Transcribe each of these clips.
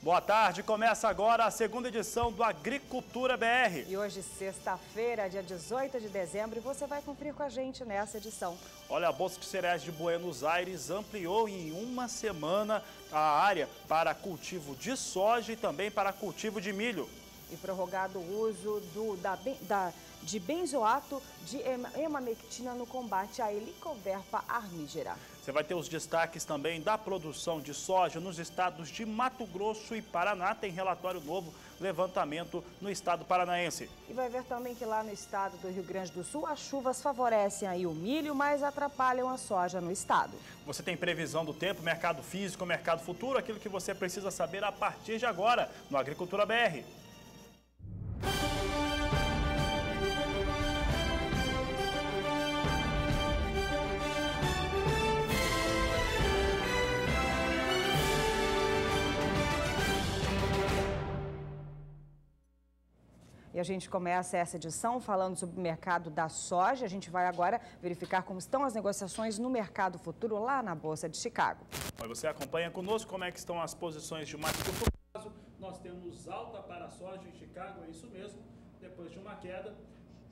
Boa tarde, começa agora a segunda edição do Agricultura BR. E hoje, sexta-feira, dia 18 de dezembro, você vai cumprir com a gente nessa edição. Olha, a Bolsa de Cereais de Buenos Aires ampliou em uma semana a área para cultivo de soja e também para cultivo de milho. E prorrogado o uso de benzoato de emamectina no combate à Helicoverpa armígera. Você vai ter os destaques também da produção de soja nos estados de Mato Grosso e Paraná. Tem relatório novo, levantamento no estado paranaense. E vai ver também que lá no estado do Rio Grande do Sul, as chuvas favorecem aí o milho, mas atrapalham a soja no estado. Você tem previsão do tempo, mercado físico, mercado futuro, aquilo que você precisa saber a partir de agora no Agricultura BR. E a gente começa essa edição falando sobre o mercado da soja. A gente vai agora verificar como estão as negociações no mercado futuro lá na Bolsa de Chicago. Você acompanha conosco como é que estão as posições de mais curto prazo. Nós temos alta para a soja em Chicago, é isso mesmo. Depois de uma queda,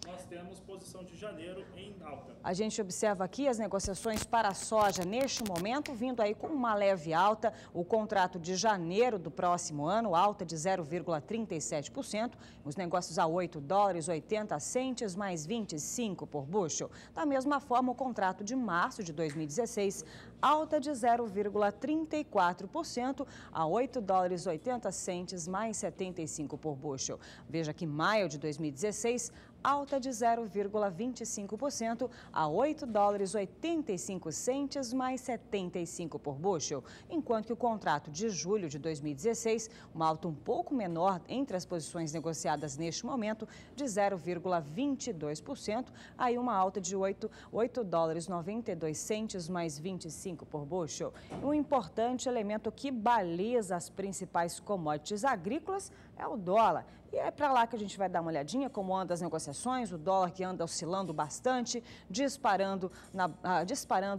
nós temos posição de janeiro em alta. A gente observa aqui as negociações para a soja neste momento, vindo aí com uma leve alta. O contrato de janeiro do próximo ano, alta de 0,37%. Os negócios a $8,80 mais 25 por bushel. Da mesma forma, o contrato de março de 2016, alta de 0,34% a $8,80 mais 75 por bushel. Veja que maio de 2016, alta de 0,25% a $8,85 mais 75 por bushel, enquanto que o contrato de julho de 2016, uma alta um pouco menor entre as posições negociadas neste momento, de 0,22%, aí uma alta de $8,92 mais 25 por bushel. Um importante elemento que baliza as principais commodities agrícolas é o dólar. E é para lá que a gente vai dar uma olhadinha como andam as negociações, o dólar que anda oscilando bastante, disparando,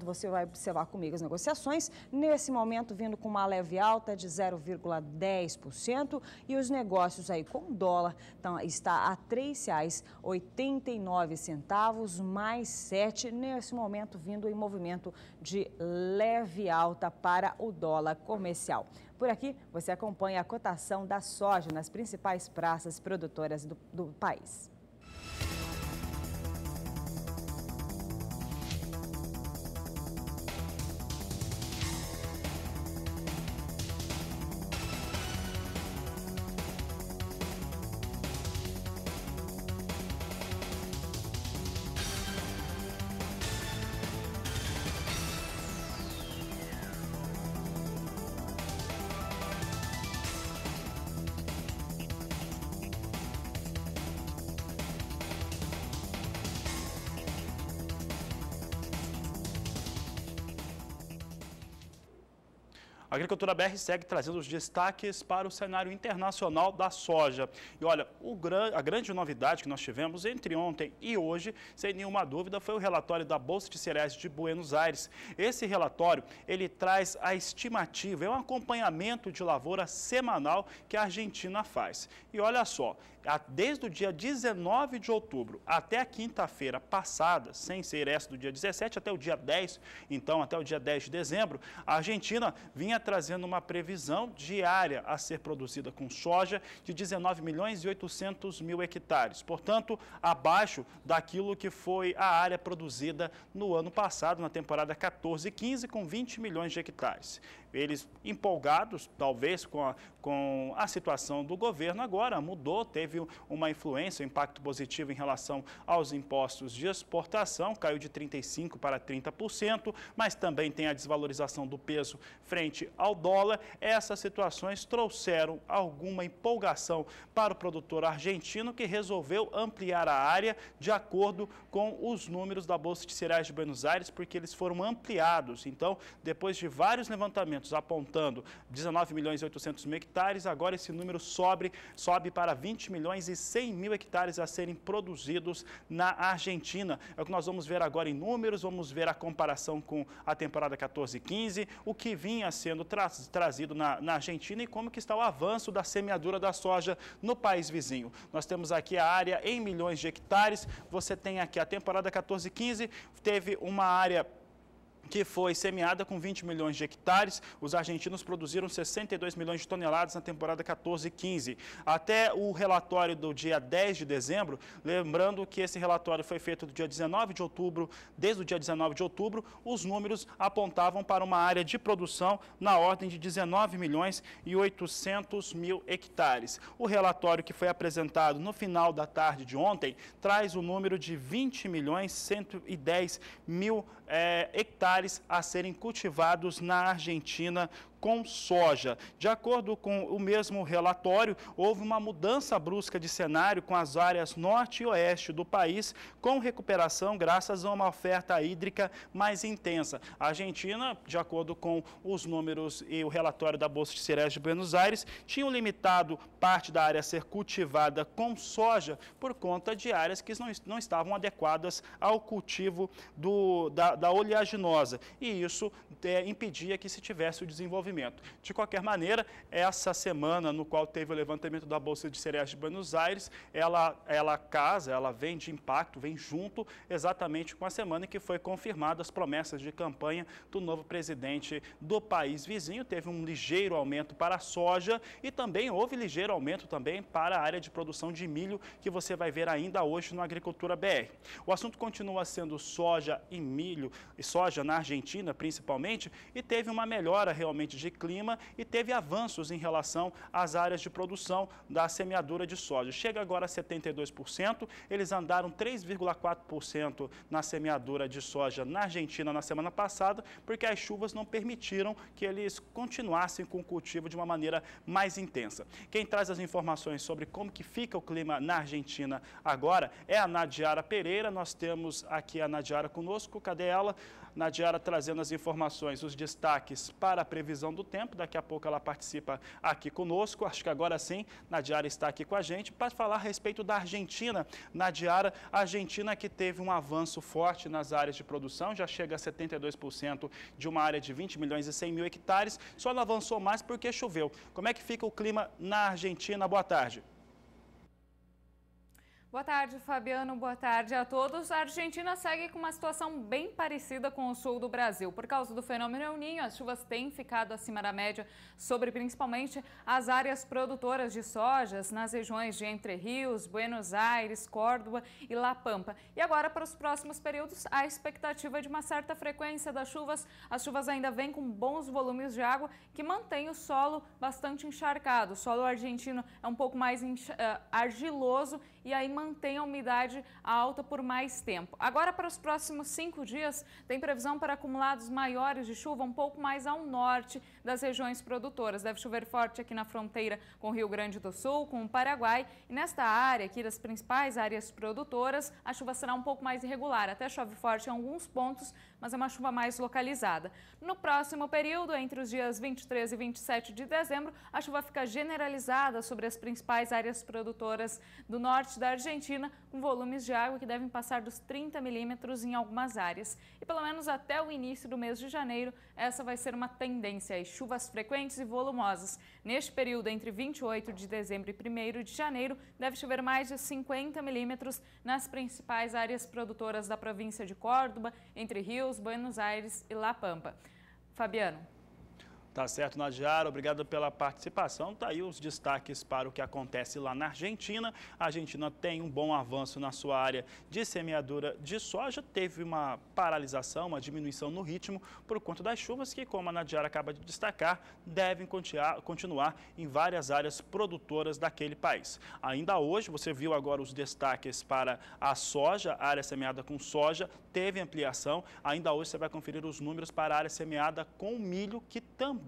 você vai observar comigo as negociações, nesse momento vindo com uma leve alta de 0,10% e os negócios aí com o dólar está a R$ 3,89 mais 7, nesse momento vindo em movimento de leve alta para o dólar comercial. Por aqui, você acompanha a cotação da soja nas principais praças produtoras do país. A Agricultura BR segue trazendo os destaques para o cenário internacional da soja. E olha, a grande novidade que nós tivemos entre ontem e hoje, sem nenhuma dúvida, foi o relatório da Bolsa de Cereais de Buenos Aires. Esse relatório, ele traz a estimativa, é um acompanhamento de lavoura semanal que a Argentina faz. E olha só, desde o dia 19 de outubro até a quinta-feira passada, sem ser essa do dia 17, até o dia 10, então até o dia 10 de dezembro, a Argentina vinha trazendo uma previsão de área a ser produzida com soja de 19.800.000 hectares. Portanto, abaixo daquilo que foi a área produzida no ano passado, na temporada 14-15, com 20 milhões de hectares. Eles empolgados, talvez, com a situação do governo agora, mudou, teve uma influência, um impacto positivo em relação aos impostos de exportação, caiu de 35% para 30%, mas também tem a desvalorização do peso frente ao dólar. Essas situações trouxeram alguma empolgação para o produtor argentino, que resolveu ampliar a área de acordo com os números da Bolsa de Cereais de Buenos Aires, porque eles foram ampliados. Então, depois de vários levantamentos apontando 19.800.000 hectares, agora esse número sobe para 20.800.000 milhões e 100 mil hectares a serem produzidos na Argentina. É o que nós vamos ver agora em números, vamos ver a comparação com a temporada 14-15, o que vinha sendo trazido na Argentina e como que está o avanço da semeadura da soja no país vizinho. Nós temos aqui a área em milhões de hectares, você tem aqui a temporada 14-15, teve uma área que foi semeada com 20 milhões de hectares. Os argentinos produziram 62 milhões de toneladas na temporada 14-15. Até o relatório do dia 10 de dezembro, lembrando que esse relatório foi feito do dia 19 de outubro, desde o dia 19 de outubro, os números apontavam para uma área de produção na ordem de 19 milhões e 800 mil hectares. O relatório que foi apresentado no final da tarde de ontem traz o número de 20 milhões 110 mil hectares a serem cultivados na Argentina com soja. De acordo com o mesmo relatório, houve uma mudança brusca de cenário com as áreas norte e oeste do país, com recuperação graças a uma oferta hídrica mais intensa. A Argentina, de acordo com os números e o relatório da Bolsa de Cereais de Buenos Aires, tinham limitado parte da área a ser cultivada com soja por conta de áreas que não estavam adequadas ao cultivo da oleaginosa. E isso impedia que se tivesse o desenvolvimento. De qualquer maneira, essa semana no qual teve o levantamento da Bolsa de Cereais de Buenos Aires, ela vem de impacto, vem junto exatamente com a semana em que foi confirmada as promessas de campanha do novo presidente do país vizinho. Teve um ligeiro aumento para a soja e também houve ligeiro aumento também para a área de produção de milho, que você vai ver ainda hoje no Agricultura BR. O assunto continua sendo soja e milho, e soja na Argentina principalmente, e teve uma melhora realmente de clima e teve avanços em relação às áreas de produção da semeadura de soja. Chega agora a 72%, eles andaram 3,4% na semeadura de soja na Argentina na semana passada, porque as chuvas não permitiram que eles continuassem com o cultivo de uma maneira mais intensa. Quem traz as informações sobre como que fica o clima na Argentina agora é a Nadiara Pereira. Nós temos aqui a Nadiara conosco. Cadê ela? Nadiara trazendo as informações, os destaques para a previsão do tempo. Daqui a pouco ela participa aqui conosco. Acho que agora sim, Nadiara está aqui com a gente para falar a respeito da Argentina. Nadiara, a Argentina que teve um avanço forte nas áreas de produção, já chega a 72% de uma área de 20 milhões e 100 mil hectares, só não avançou mais porque choveu. Como é que fica o clima na Argentina? Boa tarde. Boa tarde, Fabiano. Boa tarde a todos. A Argentina segue com uma situação bem parecida com o sul do Brasil. Por causa do fenômeno El Niño, as chuvas têm ficado acima da média sobre principalmente as áreas produtoras de sojas nas regiões de Entre Rios, Buenos Aires, Córdoba e La Pampa. E agora, para os próximos períodos, há expectativa de uma certa frequência das chuvas. As chuvas ainda vêm com bons volumes de água que mantém o solo bastante encharcado. O solo argentino é um pouco mais argiloso e aí mantém a umidade alta por mais tempo. Agora, para os próximos 5 dias, tem previsão para acumulados maiores de chuva um pouco mais ao norte das regiões produtoras. Deve chover forte aqui na fronteira com o Rio Grande do Sul, com o Paraguai. E nesta área aqui das principais áreas produtoras, a chuva será um pouco mais irregular. Até chove forte em alguns pontos, mas é uma chuva mais localizada. No próximo período, entre os dias 23 e 27 de dezembro, a chuva fica generalizada sobre as principais áreas produtoras do norte da Argentina, com volumes de água que devem passar dos 30 milímetros em algumas áreas. E pelo menos até o início do mês de janeiro, essa vai ser uma tendência, chuvas frequentes e volumosas. Neste período, entre 28 de dezembro e 1º de janeiro, deve chover mais de 50 milímetros nas principais áreas produtoras da província de Córdoba, Entre Rios, Buenos Aires e La Pampa. Fabiano. Tá certo, Nadiara, obrigado pela participação. Tá aí os destaques para o que acontece lá na Argentina. A Argentina tem um bom avanço na sua área de semeadura de soja. Teve uma paralisação, uma diminuição no ritmo por conta das chuvas que, como a Nadiara acaba de destacar, devem continuar em várias áreas produtoras daquele país. Ainda hoje, você viu agora os destaques para a soja, a área semeada com soja, teve ampliação. Ainda hoje você vai conferir os números para a área semeada com milho, que também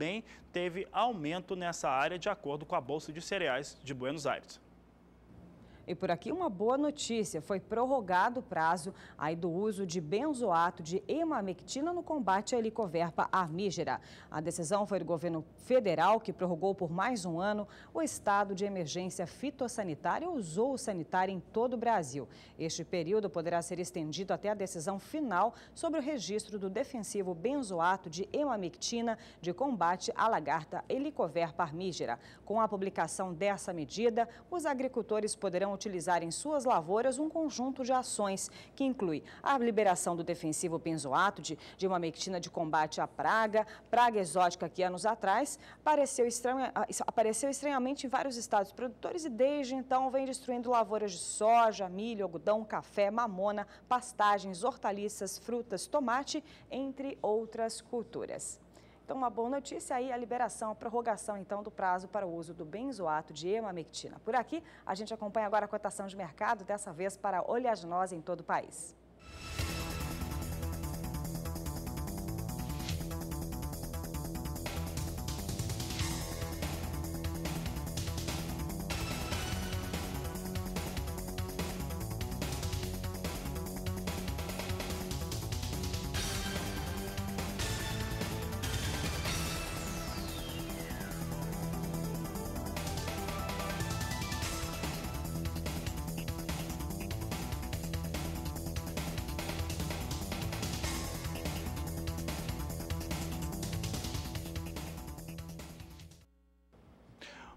teve aumento nessa área, de acordo com a Bolsa de Cereais de Buenos Aires. E por aqui uma boa notícia, foi prorrogado o prazo aí do uso de benzoato de emamectina no combate à helicoverpa armígera. A decisão foi do governo federal, que prorrogou por mais um ano o estado de emergência fitossanitária ou zoossanitária em todo o Brasil. Este período poderá ser estendido até a decisão final sobre o registro do defensivo benzoato de emamectina de combate à lagarta helicoverpa armígera. Com a publicação dessa medida, os agricultores poderão utilizar em suas lavouras um conjunto de ações que inclui a liberação do defensivo benzoato de emamectina de combate à praga exótica que anos atrás apareceu estranhamente em vários estados produtores e desde então vem destruindo lavouras de soja, milho, algodão, café, mamona, pastagens, hortaliças, frutas, tomate, entre outras culturas. Então, uma boa notícia aí, a liberação, a prorrogação, então, do prazo para o uso do benzoato de emamectina. Por aqui, a gente acompanha agora a cotação de mercado, dessa vez para oleaginosa em todo o país.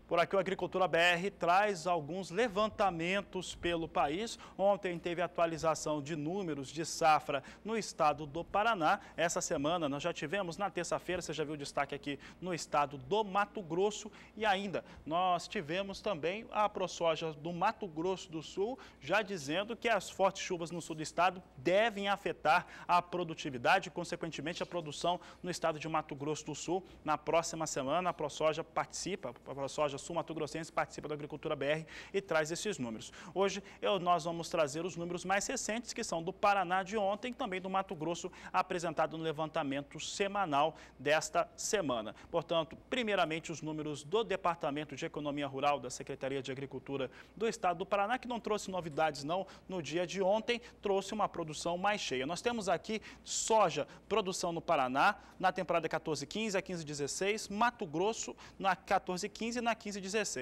Por aqui, o Agricultura BR traz alguns levantamentos pelo país. Ontem teve atualização de números de safra no estado do Paraná. Essa semana nós já tivemos, na terça-feira, você já viu o destaque aqui no estado do Mato Grosso. E ainda, nós tivemos também a ProSoja do Mato Grosso do Sul, já dizendo que as fortes chuvas no sul do estado devem afetar a produtividade e, consequentemente, a produção no estado de Mato Grosso do Sul. Na próxima semana, a ProSoja participa, a ProSoja Sul-Mato-Grossense participa da Agricultura BR e traz esses números. Hoje nós vamos trazer os números mais recentes, que são do Paraná de ontem e também do Mato Grosso, apresentado no levantamento semanal desta semana. Portanto, primeiramente os números do Departamento de Economia Rural da Secretaria de Agricultura do Estado do Paraná, que não trouxe novidades não no dia de ontem, trouxe uma produção mais cheia. Nós temos aqui soja, produção no Paraná, na temporada 14-15 a 15-16, Mato Grosso na 14-15 e na 15-16.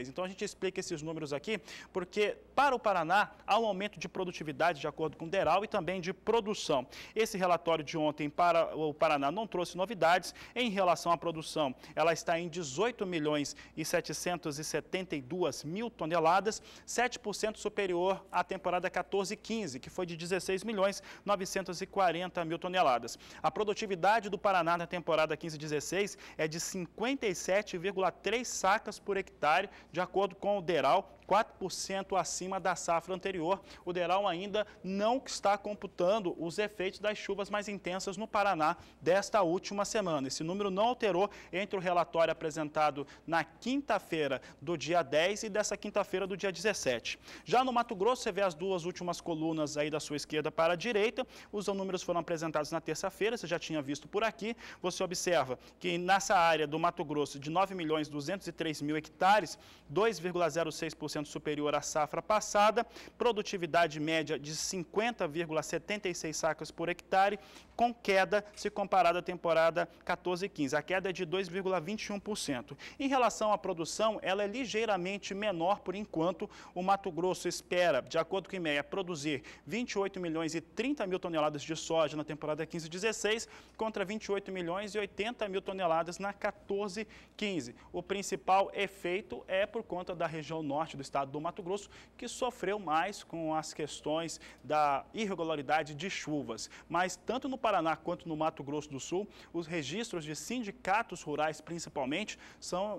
Então a gente explica esses números aqui porque para o Paraná há um aumento de produtividade de acordo com o DERAL e também de produção. Esse relatório de ontem para o Paraná não trouxe novidades em relação à produção. Ela está em 18 milhões e 772 mil toneladas, 7% superior à temporada 14-15, que foi de 16 milhões 940 mil toneladas. A produtividade do Paraná na temporada 15-16 é de 57,3 sacas por hectare, de acordo com o DERAL, 4% acima da safra anterior. O DERAL ainda não está computando os efeitos das chuvas mais intensas no Paraná desta última semana. Esse número não alterou entre o relatório apresentado na quinta-feira do dia 10 e dessa quinta-feira do dia 17. Já no Mato Grosso, você vê as duas últimas colunas aí da sua esquerda para a direita. Os números foram apresentados na terça-feira, você já tinha visto por aqui. Você observa que nessa área do Mato Grosso de 9 milhões 203 mil hectares, 2,06% superior à safra passada, produtividade média de 50,76 sacas por hectare, com queda se comparada à temporada 14-15. A queda é de 2,21%. Em relação à produção, ela é ligeiramente menor por enquanto. O Mato Grosso espera, de acordo com o IMEA, produzir 28 milhões e 30 mil toneladas de soja na temporada 15-16, contra 28 milhões e 80 mil toneladas na 14-15. O principal efeito é por conta da região norte do estado do Mato Grosso, que sofreu mais com as questões da irregularidade de chuvas. Mas tanto no Paraná quanto no Mato Grosso do Sul, os registros de sindicatos rurais, principalmente,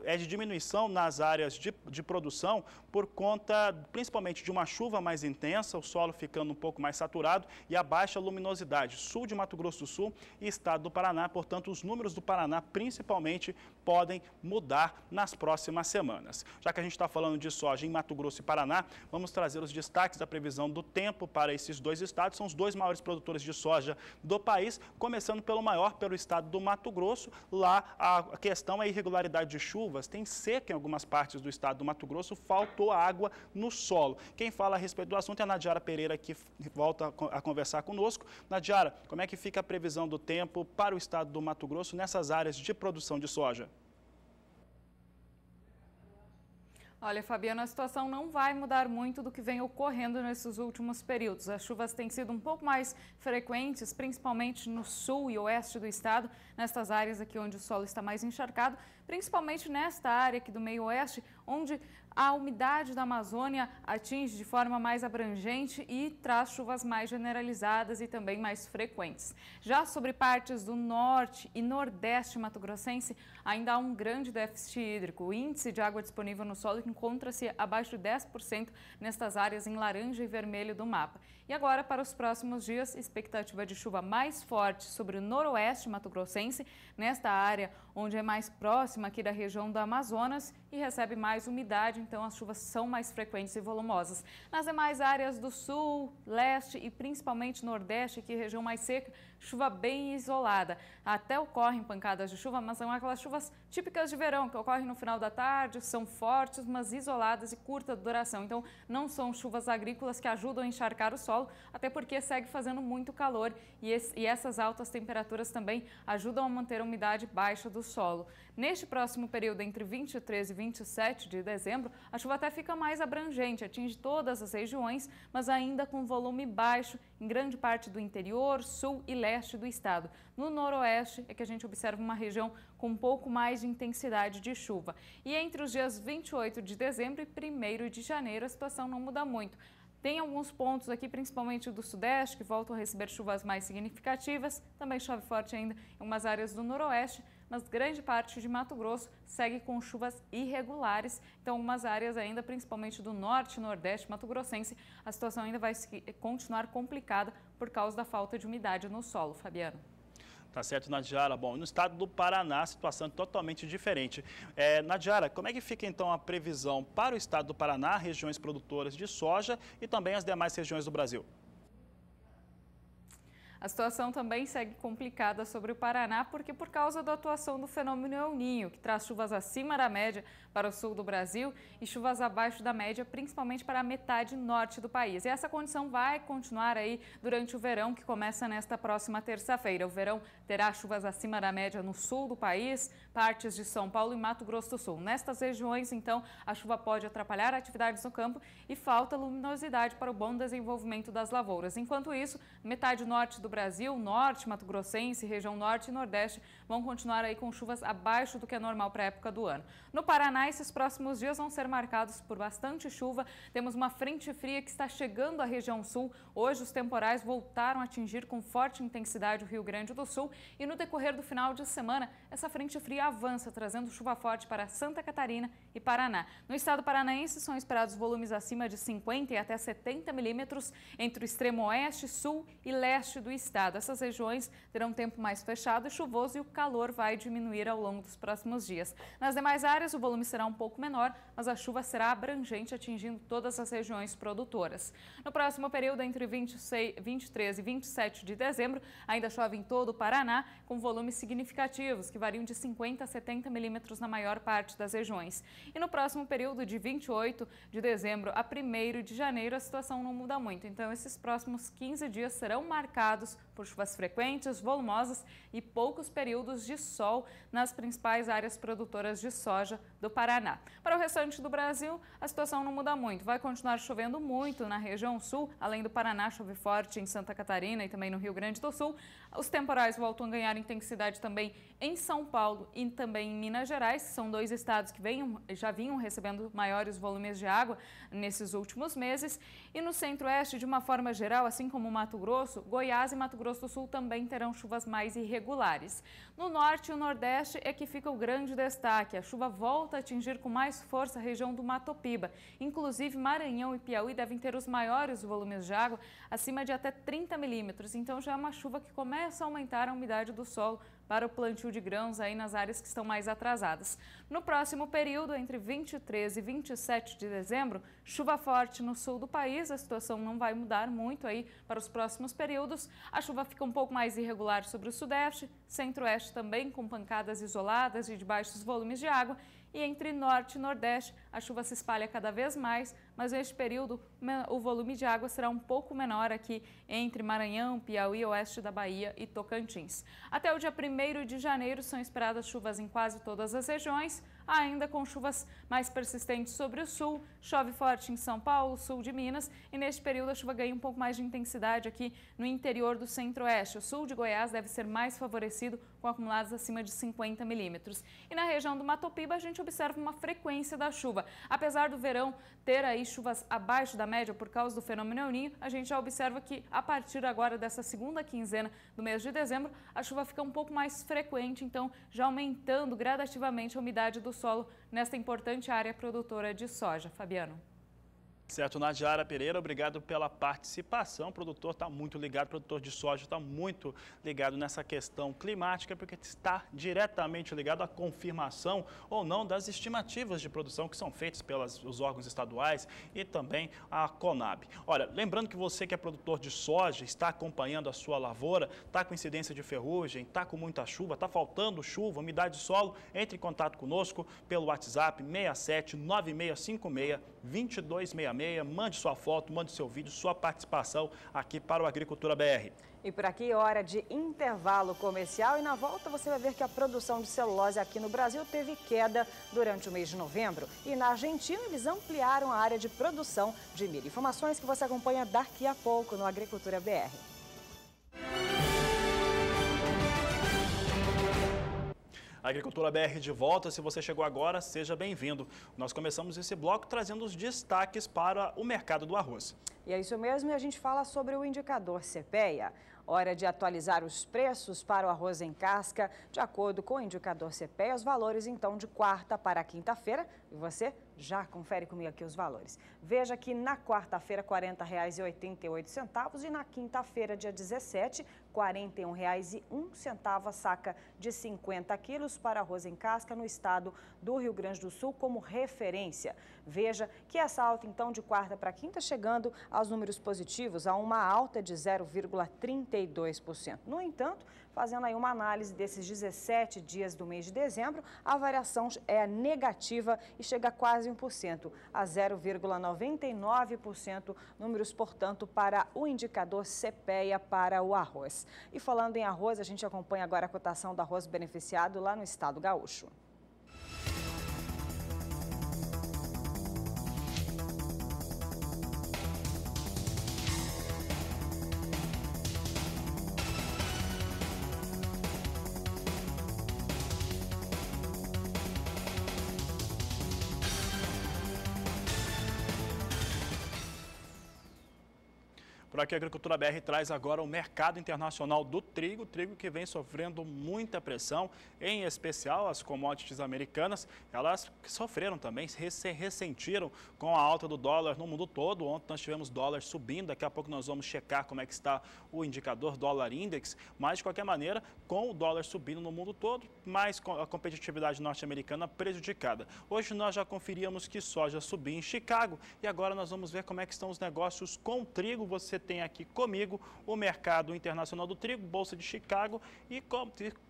é de diminuição nas áreas de produção por conta, principalmente, de uma chuva mais intensa, o solo ficando um pouco mais saturado e a baixa luminosidade. Sul de Mato Grosso do Sul e estado do Paraná, portanto, os números do Paraná, principalmente, podem mudar nas próximas semanas. Já que a gente está falando de soja em Mato Grosso e Paraná, vamos trazer os destaques da previsão do tempo para esses dois estados. São os dois maiores produtores de soja do país, começando pelo maior, pelo estado do Mato Grosso. Lá a questão é a irregularidade de chuvas, tem seca em algumas partes do estado do Mato Grosso, faltou água no solo. Quem fala a respeito do assunto é a Nadiara Pereira, que volta a conversar conosco. Nadiara, como é que fica a previsão do tempo para o estado do Mato Grosso nessas áreas de produção de soja? Olha, Fabiana, a situação não vai mudar muito do que vem ocorrendo nesses últimos períodos. As chuvas têm sido um pouco mais frequentes, principalmente no sul e oeste do estado, nestas áreas aqui onde o solo está mais encharcado, principalmente nesta área aqui do meio oeste, onde a umidade da Amazônia atinge de forma mais abrangente e traz chuvas mais generalizadas e também mais frequentes. Já sobre partes do norte e nordeste mato-grossense, ainda há um grande déficit hídrico. O índice de água disponível no solo encontra-se abaixo de 10% nestas áreas em laranja e vermelho do mapa. E agora, para os próximos dias, expectativa de chuva mais forte sobre o noroeste mato-grossense, nesta área onde é mais próxima aqui da região do Amazonas e recebe mais umidade, então as chuvas são mais frequentes e volumosas. Nas demais áreas do sul, leste e principalmente nordeste, aqui região mais seca, chuva bem isolada. Até ocorrem pancadas de chuva, mas são aquelas chuvas típicas de verão, que ocorrem no final da tarde, são fortes, mas isoladas e curta duração. Então, não são chuvas agrícolas que ajudam a encharcar o solo, até porque segue fazendo muito calor e essas altas temperaturas também ajudam a manter a umidade baixa do solo. Neste próximo período, entre 23 e 27 de dezembro, a chuva até fica mais abrangente, atinge todas as regiões, mas ainda com volume baixo em grande parte do interior, sul e leste do estado. No noroeste é que a gente observa uma região com um pouco mais de intensidade de chuva. E entre os dias 28 de dezembro e 1º de janeiro, a situação não muda muito. Tem alguns pontos aqui, principalmente do sudeste, que voltam a receber chuvas mais significativas. Também chove forte ainda em umas áreas do noroeste, mas grande parte de Mato Grosso segue com chuvas irregulares. Então, algumas áreas ainda, principalmente do norte e nordeste mato-grossense, a situação ainda vai continuar complicada por causa da falta de umidade no solo. Fabiano. Tá certo, Nadiara. Bom, no estado do Paraná, a situação é totalmente diferente. Nadiara, como é que fica então a previsão para o estado do Paraná, regiões produtoras de soja e também as demais regiões do Brasil? A situação também segue complicada sobre o Paraná, porque por causa da atuação do fenômeno El Niño, que traz chuvas acima da média para o sul do Brasil e chuvas abaixo da média, principalmente para a metade norte do país. E essa condição vai continuar aí durante o verão, que começa nesta próxima terça-feira. O verão terá chuvas acima da média no sul do país, partes de São Paulo e Mato Grosso do Sul. Nestas regiões, então, a chuva pode atrapalhar atividades no campo e falta luminosidade para o bom desenvolvimento das lavouras. Enquanto isso, metade norte do Brasil, norte, Mato Grossense, região norte e nordeste vão continuar aí com chuvas abaixo do que é normal para a época do ano. No Paraná, esses próximos dias vão ser marcados por bastante chuva. Temos uma frente fria que está chegando à região sul. Hoje, os temporais voltaram a atingir com forte intensidade o Rio Grande do Sul e no decorrer do final de semana, essa frente fria avança, trazendo chuva forte para Santa Catarina e Paraná. No estado paranaense, são esperados volumes acima de 50 e até 70 milímetros entre o extremo oeste, sul e leste do estado. Essas regiões terão tempo mais fechado e chuvoso e o calor vai diminuir ao longo dos próximos dias. Nas demais áreas, o volume será um pouco menor, mas a chuva será abrangente, atingindo todas as regiões produtoras. No próximo período, entre 23 e 27 de dezembro, ainda chove em todo o Paraná, com volumes significativos, que variam de 50 a 70 milímetros na maior parte das regiões. E no próximo período, de 28 de dezembro a 1º de janeiro, a situação não muda muito. Então, esses próximos 15 dias serão marcados por chuvas frequentes, volumosas e poucos períodos de sol nas principais áreas produtoras de soja do Paraná. Para o restante do Brasil, a situação não muda muito. Vai continuar chovendo muito na região sul, além do Paraná, chove forte em Santa Catarina e também no Rio Grande do Sul. Os temporais voltam a ganhar intensidade também em São Paulo e também em Minas Gerais, que são dois estados que já vinham recebendo maiores volumes de água nesses últimos meses. E no centro-oeste, de uma forma geral, assim como Mato Grosso, Goiás e Mato Grosso do Sul também terão chuvas mais irregulares. No norte e o nordeste é que fica o grande destaque. A chuva volta a atingir com mais força a região do Mato Piba. Inclusive, Maranhão e Piauí devem ter os maiores volumes de água, acima de até 30 milímetros. Então, já é uma chuva que começa a aumentar a umidade do solo para o plantio de grãos aí nas áreas que estão mais atrasadas. No próximo período, entre 23 e 27 de dezembro, chuva forte no sul do país. A situação não vai mudar muito aí para os próximos períodos. A chuva fica um pouco mais irregular sobre o sudeste, centro-oeste também com pancadas isoladas e de baixos volumes de água. E entre norte e nordeste, a chuva se espalha cada vez mais, mas neste período o volume de água será um pouco menor aqui entre Maranhão, Piauí, oeste da Bahia e Tocantins. Até o dia 1º de janeiro são esperadas chuvas em quase todas as regiões, ainda com chuvas mais persistentes sobre o sul. Chove forte em São Paulo, sul de Minas, e neste período a chuva ganha um pouco mais de intensidade aqui no interior do centro-oeste. O sul de Goiás deve ser mais favorecido com acumulados acima de 50 milímetros. E na região do Mato Piba a gente observa uma frequência da chuva. Apesar do verão ter aí chuvas abaixo da média por causa do fenômeno El Niño, a gente já observa que a partir agora dessa segunda quinzena do mês de dezembro, a chuva fica um pouco mais frequente, então já aumentando gradativamente a umidade do solo nesta importante área produtora de soja. Fabiano. Certo, Nadiara Pereira, obrigado pela participação. O produtor está muito ligado, o produtor de soja está muito ligado nessa questão climática, porque está diretamente ligado à confirmação ou não das estimativas de produção que são feitas pelos órgãos estaduais e também a Conab. Olha, lembrando que você que é produtor de soja, está acompanhando a sua lavoura, está com incidência de ferrugem, está com muita chuva, está faltando chuva, umidade de solo, entre em contato conosco pelo WhatsApp 67 9656 2266. Mande sua foto, mande seu vídeo, sua participação aqui para o Agricultura BR. E por aqui, hora de intervalo comercial, e na volta você vai ver que a produção de celulose aqui no Brasil teve queda durante o mês de novembro. E na Argentina eles ampliaram a área de produção de milho. Informações que você acompanha daqui a pouco no Agricultura BR. Agricultura BR de volta, se você chegou agora, seja bem-vindo. Nós começamos esse bloco trazendo os destaques para o mercado do arroz. E é isso mesmo, e a gente fala sobre o indicador CPEA. Hora de atualizar os preços para o arroz em casca. De acordo com o indicador CPEA, os valores então de quarta para quinta-feira. E você já confere comigo aqui os valores. Veja que na quarta-feira, R$ 40,88 e na quinta-feira, dia 17, R$ 41,01 a saca de 50 quilos para arroz em casca no estado do Rio Grande do Sul como referência. Veja que essa alta então de quarta para quinta chegando aos números positivos, a uma alta de 0,32%. No entanto, fazendo aí uma análise desses 17 dias do mês de dezembro, a variação é negativa e chega a quase 1%, a 0,99%, números, portanto, para o indicador CPEA para o arroz. E falando em arroz, a gente acompanha agora a cotação do arroz beneficiado lá no estado gaúcho. Por aqui a Agricultura BR traz agora o mercado internacional do trigo, trigo que vem sofrendo muita pressão, em especial as commodities americanas, elas sofreram também, ressentiram com a alta do dólar no mundo todo. Ontem nós tivemos dólar subindo, daqui a pouco nós vamos checar como é que está o indicador dólar index, mas de qualquer maneira, com o dólar subindo no mundo todo, mais a competitividade norte-americana prejudicada. Hoje nós já conferíamos que soja subiu em Chicago e agora nós vamos ver como é que estão os negócios com o trigo. Você tem aqui comigo o mercado internacional do trigo, Bolsa de Chicago, e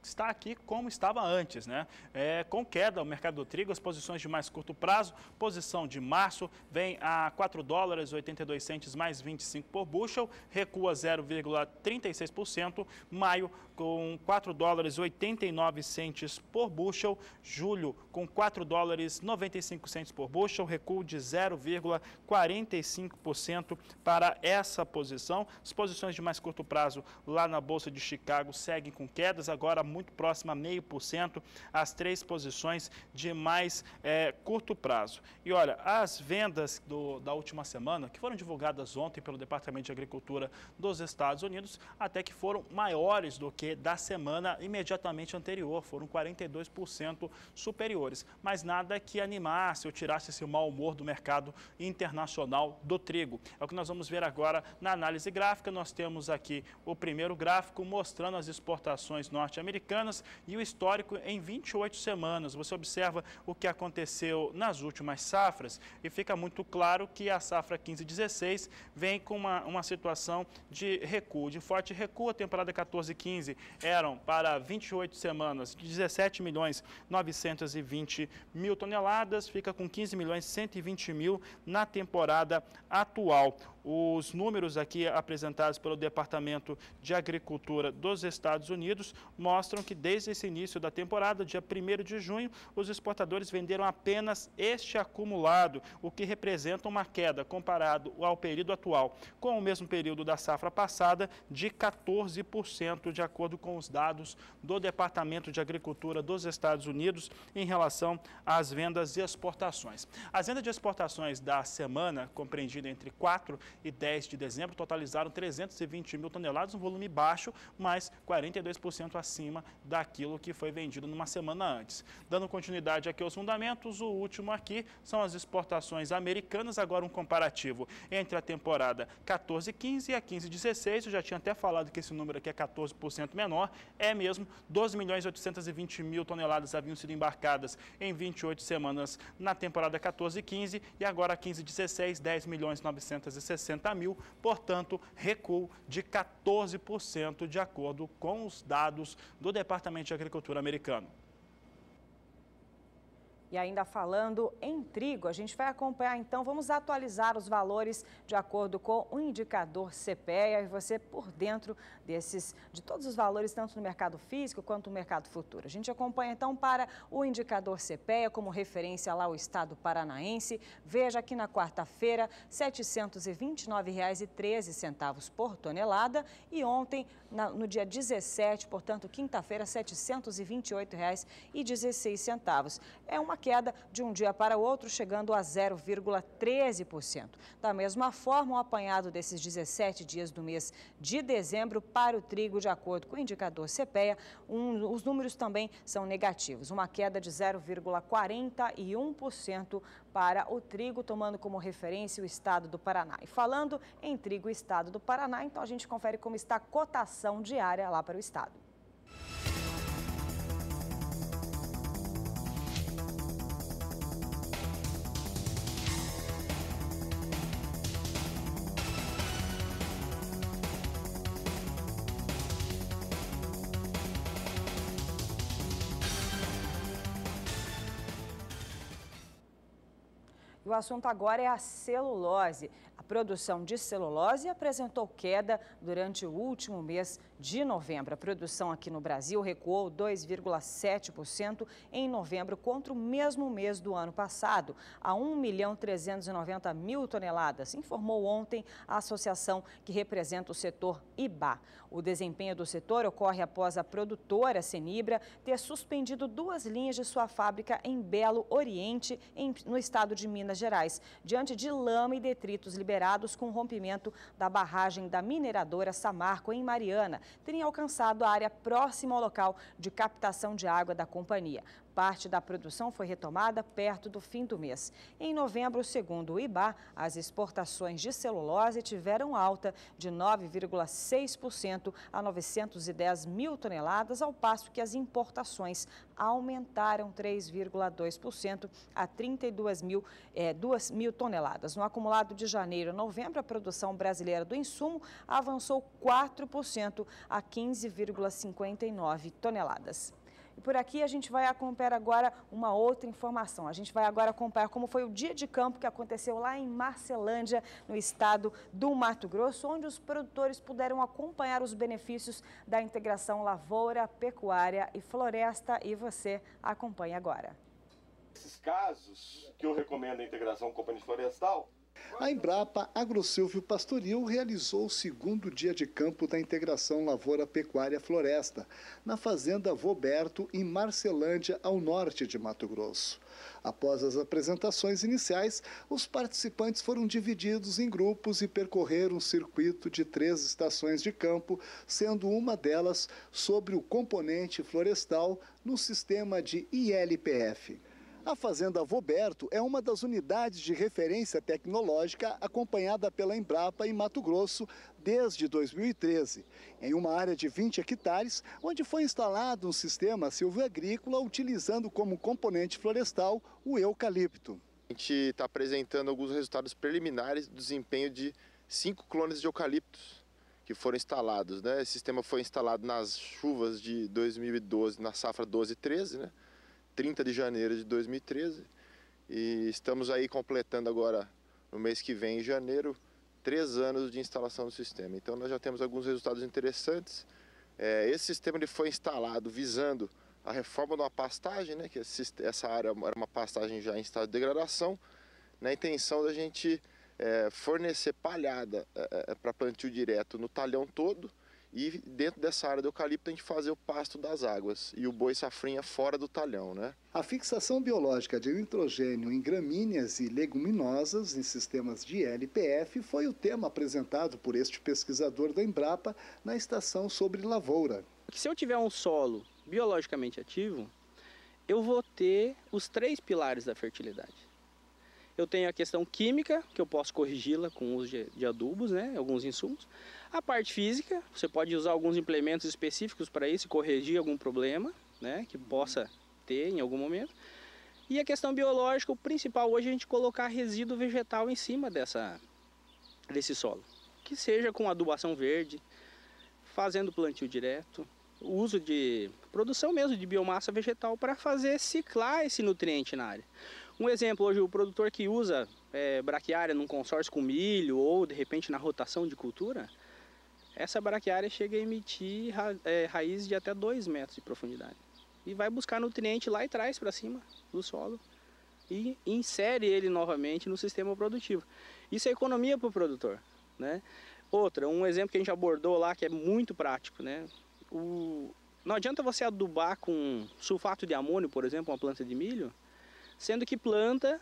está aqui como estava antes, né? Com queda o mercado do trigo, as posições de mais curto prazo, posição de março vem a $4,82 mais 25 por bushel, recua 0,36%, maio com $4,89 por bushel, julho com $4,95 por bushel, recuo de 0,45% para essa posição. As posições de mais curto prazo lá na Bolsa de Chicago seguem com quedas, agora muito próxima a 0,5%, as três posições de mais curto prazo. E olha, as vendas da última semana, que foram divulgadas ontem pelo Departamento de Agricultura dos Estados Unidos, até que foram maiores do que da semana imediatamente anterior, foram 42% superiores. Mas nada que animasse ou tirasse esse mau humor do mercado internacional do trigo. É o que nós vamos ver agora na Na análise gráfica, nós temos aqui o primeiro gráfico mostrando as exportações norte-americanas e o histórico em 28 semanas. Você observa o que aconteceu nas últimas safras e fica muito claro que a safra 15-16 vem com uma situação de recuo, de forte recuo. A temporada 14-15 eram para 28 semanas de 17 milhões 920 mil toneladas, fica com 15 milhões 120 mil na temporada atual. Os números aqui apresentados pelo Departamento de Agricultura dos Estados Unidos mostram que desde esse início da temporada, dia 1º de junho, os exportadores venderam apenas este acumulado, o que representa uma queda comparado ao período atual com o mesmo período da safra passada de 14%, de acordo com os dados do Departamento de Agricultura dos Estados Unidos em relação às vendas e exportações. As vendas de exportações da semana, compreendida entre 4 e 10 de dezembro, totalizaram 320 mil toneladas, um volume baixo, mas 42% acima daquilo que foi vendido numa semana antes. Dando continuidade aqui aos fundamentos, o último aqui são as exportações americanas, agora um comparativo entre a temporada 14-15 e a 15-16, eu já tinha até falado que esse número aqui é 14% menor, é mesmo, 12 milhões 820 mil toneladas haviam sido embarcadas em 28 semanas na temporada 14-15 e agora 15-16, 10 milhões 960 mil, portanto, recuo de 14% de acordo com os dados do Departamento de Agricultura americano. E ainda falando em trigo, a gente vai acompanhar então, vamos atualizar os valores de acordo com o indicador CPEA e você por dentro de todos os valores, tanto no mercado físico quanto no mercado futuro. A gente acompanha então para o indicador CPEA como referência lá o estado paranaense. Veja aqui na quarta-feira, R$ 729,13 por tonelada e ontem, no dia 17, portanto, quinta-feira, R$ 728,16. É uma queda de um dia para o outro, chegando a 0,13%. Da mesma forma, o apanhado desses 17 dias do mês de dezembro para o trigo, de acordo com o indicador CPEA, os números também são negativos. Uma queda de 0,41% para o trigo, tomando como referência o estado do Paraná. E falando em trigo e estado do Paraná, então a gente confere como está a cotação diária lá para o estado. O assunto agora é a celulose. A produção de celulose apresentou queda durante o último mês de novembro. A produção aqui no Brasil recuou 2,7% em novembro contra o mesmo mês do ano passado, a 1.390.000 toneladas, informou ontem a associação que representa o setor IBÁ. O desempenho do setor ocorre após a produtora Senibra ter suspendido 2 linhas de sua fábrica em Belo Oriente, no estado de Minas Gerais, diante de lama e detritos liberados com o rompimento da barragem da mineradora Samarco em Mariana, terem alcançado a área próxima ao local de captação de água da companhia. Parte da produção foi retomada perto do fim do mês. Em novembro, segundo o IBÁ, as exportações de celulose tiveram alta de 9,6% a 910.000 toneladas, ao passo que as importações aumentaram 3,2% a 2.000 toneladas. No acumulado de janeiro a novembro, a produção brasileira do insumo avançou 4% a 15,59 toneladas. E por aqui a gente vai acompanhar agora uma outra informação. A gente vai agora acompanhar como foi o dia de campo que aconteceu lá em Marcelândia, no estado do Mato Grosso, onde os produtores puderam acompanhar os benefícios da integração lavoura, pecuária e floresta. E você acompanha agora. Esses casos que eu recomendo a integração com companhia florestal. A Embrapa Agrosilvio Pastoril realizou o segundo dia de campo da integração lavoura-pecuária-floresta, na fazenda Voberto, em Marcelândia, ao norte de Mato Grosso. Após as apresentações iniciais, os participantes foram divididos em grupos e percorreram um circuito de 3 estações de campo, sendo uma delas sobre o componente florestal no sistema de ILPF. A Fazenda Voberto é uma das unidades de referência tecnológica acompanhada pela Embrapa em Mato Grosso desde 2013, em uma área de 20 hectares, onde foi instalado um sistema silvoagrícola utilizando como componente florestal o eucalipto. A gente está apresentando alguns resultados preliminares do desempenho de 5 clones de eucaliptos que foram instalados, né? Esse sistema foi instalado nas chuvas de 2012, na safra 12/13, né? 30 de janeiro de 2013, e estamos aí completando agora, no mês que vem, em janeiro, 3 anos de instalação do sistema. Então nós já temos alguns resultados interessantes. Esse sistema ele foi instalado visando a reforma de uma pastagem, né, que essa área era uma pastagem já em estado de degradação, na intenção da gente fornecer palhada para plantio direto no talhão todo, e dentro dessa área do eucalipto a gente fazer o pasto das águas e o boi safrinha fora do talhão, né? A fixação biológica de nitrogênio em gramíneas e leguminosas em sistemas de LPF foi o tema apresentado por este pesquisador da Embrapa na estação sobre lavoura. Se eu tiver um solo biologicamente ativo, eu vou ter os 3 pilares da fertilidade. Eu tenho a questão química, que eu posso corrigi-la com o uso de adubos, né, alguns insumos. A parte física, você pode usar alguns implementos específicos para isso e corrigir algum problema, né, que possa ter em algum momento. E a questão biológica, o principal hoje é a gente colocar resíduo vegetal em cima desse solo. Que seja com adubação verde, fazendo plantio direto, o uso de produção mesmo de biomassa vegetal para fazer ciclar esse nutriente na área. Um exemplo, hoje o produtor que usa braquiária num consórcio com milho ou de repente na rotação de cultura, essa braquiária chega a emitir raízes de até 2 metros de profundidade. E vai buscar nutriente lá e traz para cima do solo e insere ele novamente no sistema produtivo. Isso é economia para o produtor, né? Um exemplo que a gente abordou lá que é muito prático, né? Não adianta você adubar com sulfato de amônio, por exemplo, uma planta de milho, sendo que planta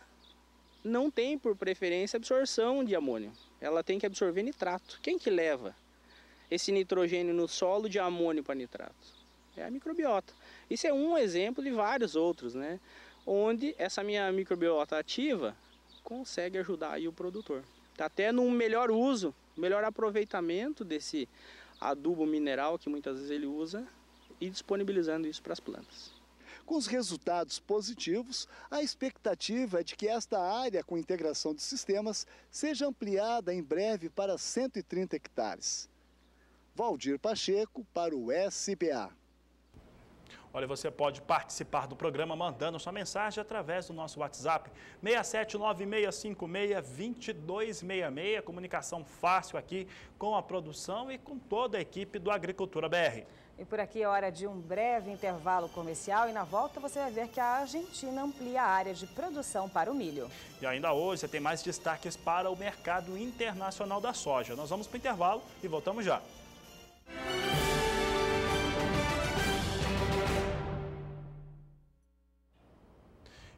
não tem por preferência absorção de amônio. Ela tem que absorver nitrato. Quem que leva esse nitrogênio no solo de amônio para nitrato? É a microbiota. Isso é um exemplo de vários outros, né? Onde essa minha microbiota ativa consegue ajudar aí o produtor. Tá até num melhor uso, melhor aproveitamento desse adubo mineral que muitas vezes ele usa e disponibilizando isso para as plantas. Com os resultados positivos, a expectativa é de que esta área com integração de sistemas seja ampliada em breve para 130 hectares. Valdir Pacheco para o SBA. Olha, você pode participar do programa mandando sua mensagem através do nosso WhatsApp 6796562266. Comunicação fácil aqui com a produção e com toda a equipe do Agricultura BR. E por aqui é hora de um breve intervalo comercial e na volta você vai ver que a Argentina amplia a área de produção para o milho. E ainda hoje você tem mais destaques para o mercado internacional da soja. Nós vamos para o intervalo e voltamos já.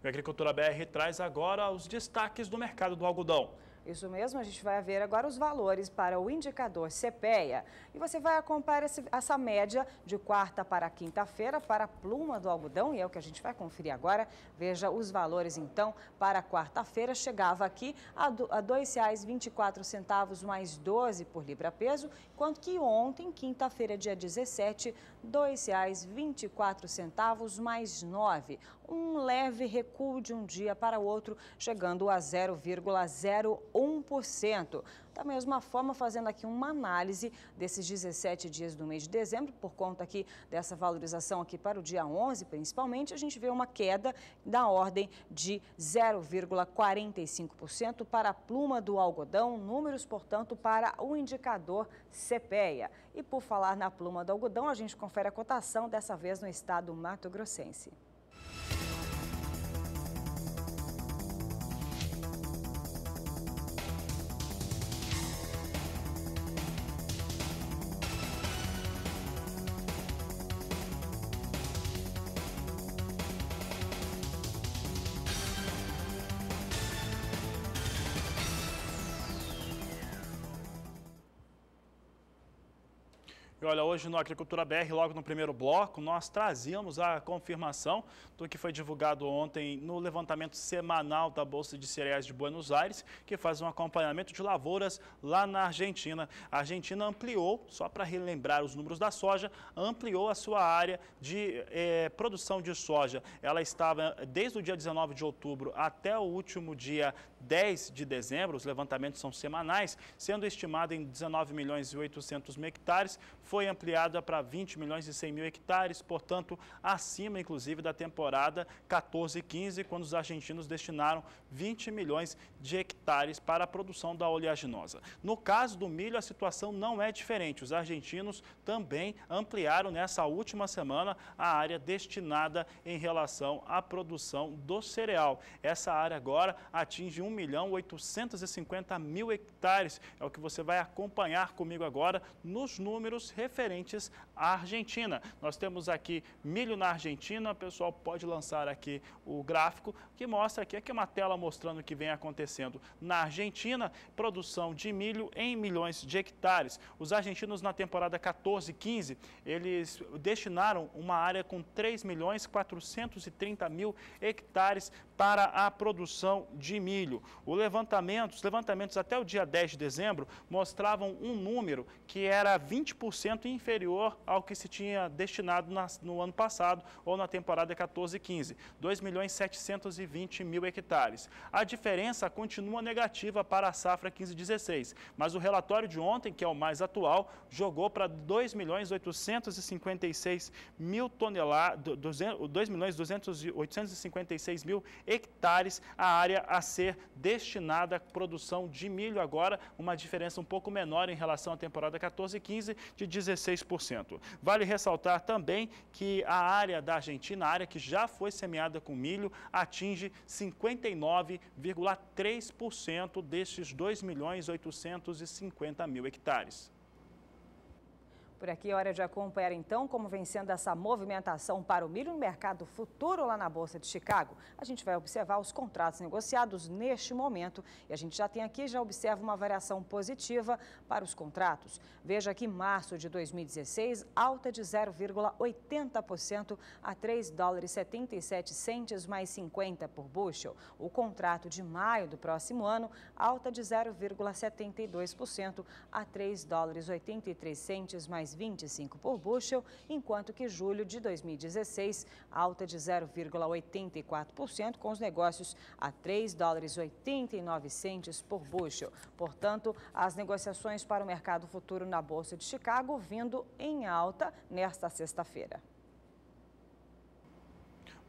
O Agricultura BR traz agora os destaques do mercado do algodão. Isso mesmo, a gente vai ver agora os valores para o indicador CPEA. E você vai acompanhar essa média de quarta para quinta-feira para a pluma do algodão, e é o que a gente vai conferir agora. Veja os valores, então, para quarta-feira, chegava aqui a R$ 2,24 mais 12 por libra-peso, enquanto que ontem, quinta-feira, dia 17, R$ 2,24 mais 9. Um leve recuo de um dia para o outro, chegando a 0,01%. Da mesma forma, fazendo aqui uma análise desses 17 dias do mês de dezembro, por conta aqui dessa valorização aqui para o dia 11, principalmente, a gente vê uma queda da ordem de 0,45% para a pluma do algodão, números, portanto, para o indicador CPEA. E por falar na pluma do algodão, a gente confere a cotação, dessa vez no estado mato-grossense. E olha, hoje no Agricultura BR, logo no primeiro bloco, nós trazíamos a confirmação do que foi divulgado ontem no levantamento semanal da Bolsa de Cereais de Buenos Aires, que faz um acompanhamento de lavouras lá na Argentina. A Argentina ampliou, só para relembrar os números da soja, ampliou a sua área de produção de soja. Ela estava desde o dia 19 de outubro até o último dia 10 de dezembro, os levantamentos são semanais, sendo estimada em 19 milhões e 800 mil hectares, foi ampliada para 20 milhões e 100 mil hectares, portanto, acima, inclusive, da temporada 14-15, quando os argentinos destinaram 20 milhões de hectares para a produção da oleaginosa. No caso do milho, a situação não é diferente. Os argentinos também ampliaram nessa última semana a área destinada em relação à produção do cereal. Essa área agora atinge 1.850.000 hectares. É o que você vai acompanhar comigo agora nos números referentes à Argentina. Nós temos aqui milho na Argentina. O pessoal pode lançar aqui o gráfico que mostra aqui uma tela mostrando o que vem acontecendo na Argentina. Produção de milho em milhões de hectares. Os argentinos na temporada 14-15, eles destinaram uma área com 3.430.000 hectares para a produção de milho. Os levantamentos até o dia 10 de dezembro mostravam um número que era 20% inferior ao que se tinha destinado no ano passado ou na temporada 14-15, 2.720.000 hectares. A diferença continua negativa para a safra 15-16, mas o relatório de ontem, que é o mais atual, jogou para 2.856.000 toneladas, 2.856.000 hectares a área a ser destinada à produção de milho agora, uma diferença um pouco menor em relação à temporada 14-15 de 16%. Vale ressaltar também que a área da Argentina, a área que já foi semeada com milho, atinge 59,3% destes 2.850.000 hectares. Por aqui é hora de acompanhar então como vem sendo essa movimentação para o milho no mercado futuro lá na Bolsa de Chicago. A gente vai observar os contratos negociados neste momento e a gente já observa uma variação positiva para os contratos. Veja que março de 2016, alta de 0,80% a $3,77 mais 50 por bushel. O contrato de maio do próximo ano, alta de 0,72% a $3,83 mais 25 por bushel, enquanto que julho de 2016, alta de 0,84%, com os negócios a $3,89 por bushel. Portanto, as negociações para o mercado futuro na Bolsa de Chicago vindo em alta nesta sexta-feira.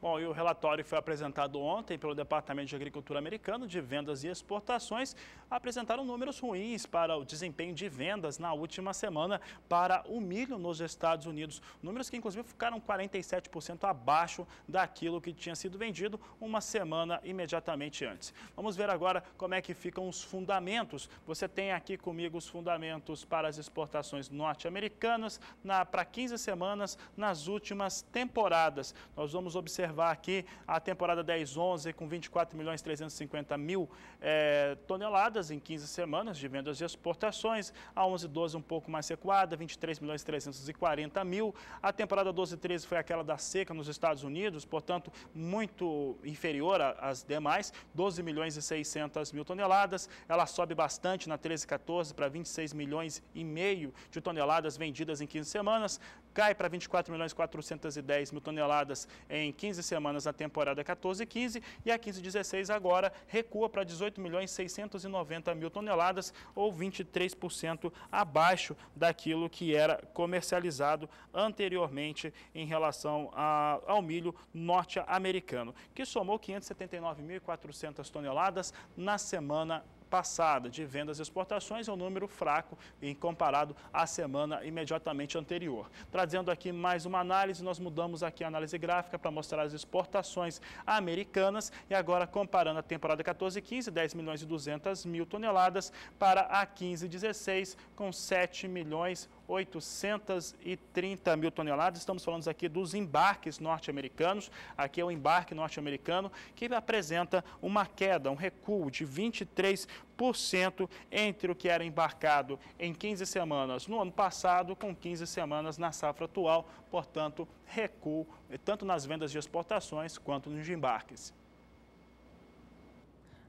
Bom, e o relatório que foi apresentado ontem pelo Departamento de Agricultura americano de Vendas e Exportações apresentaram números ruins para o desempenho de vendas na última semana para o milho nos Estados Unidos. Números que, inclusive, ficaram 47% abaixo daquilo que tinha sido vendido uma semana imediatamente antes. Vamos ver agora como é que ficam os fundamentos. Você tem aqui comigo os fundamentos para as exportações norte-americanas para 15 semanas nas últimas temporadas. Nós vamos observar aqui a temporada 10-11 com 24.350.000 toneladas em 15 semanas de vendas e exportações. A 11-12 um pouco mais recuada, 23.340.000. A temporada 12-13 foi aquela da seca nos Estados Unidos, portanto, muito inferior às demais, 12.600.000 toneladas. Ela sobe bastante na 13-14 para 26,5 milhões de toneladas vendidas em 15 semanas. Cai para 24.410.000 toneladas em 15 semanas na temporada 14-15 e a 15-16 agora recua para 18.690.000 toneladas ou 23% abaixo daquilo que era comercializado anteriormente em relação ao milho norte-americano, que somou 579.400 toneladas na semana passada de vendas e exportações. É um número fraco em comparado à semana imediatamente anterior. Trazendo aqui mais uma análise, nós mudamos aqui a análise gráfica para mostrar as exportações americanas e agora comparando a temporada 14-15, 10.200.000 toneladas para a 15-16 com 7.800.000 830 mil toneladas. Estamos falando aqui dos embarques norte-americanos. Aqui é o embarque norte-americano que apresenta uma queda, um recuo de 23% entre o que era embarcado em 15 semanas no ano passado com 15 semanas na safra atual. Portanto, recuo tanto nas vendas de exportações quanto nos embarques.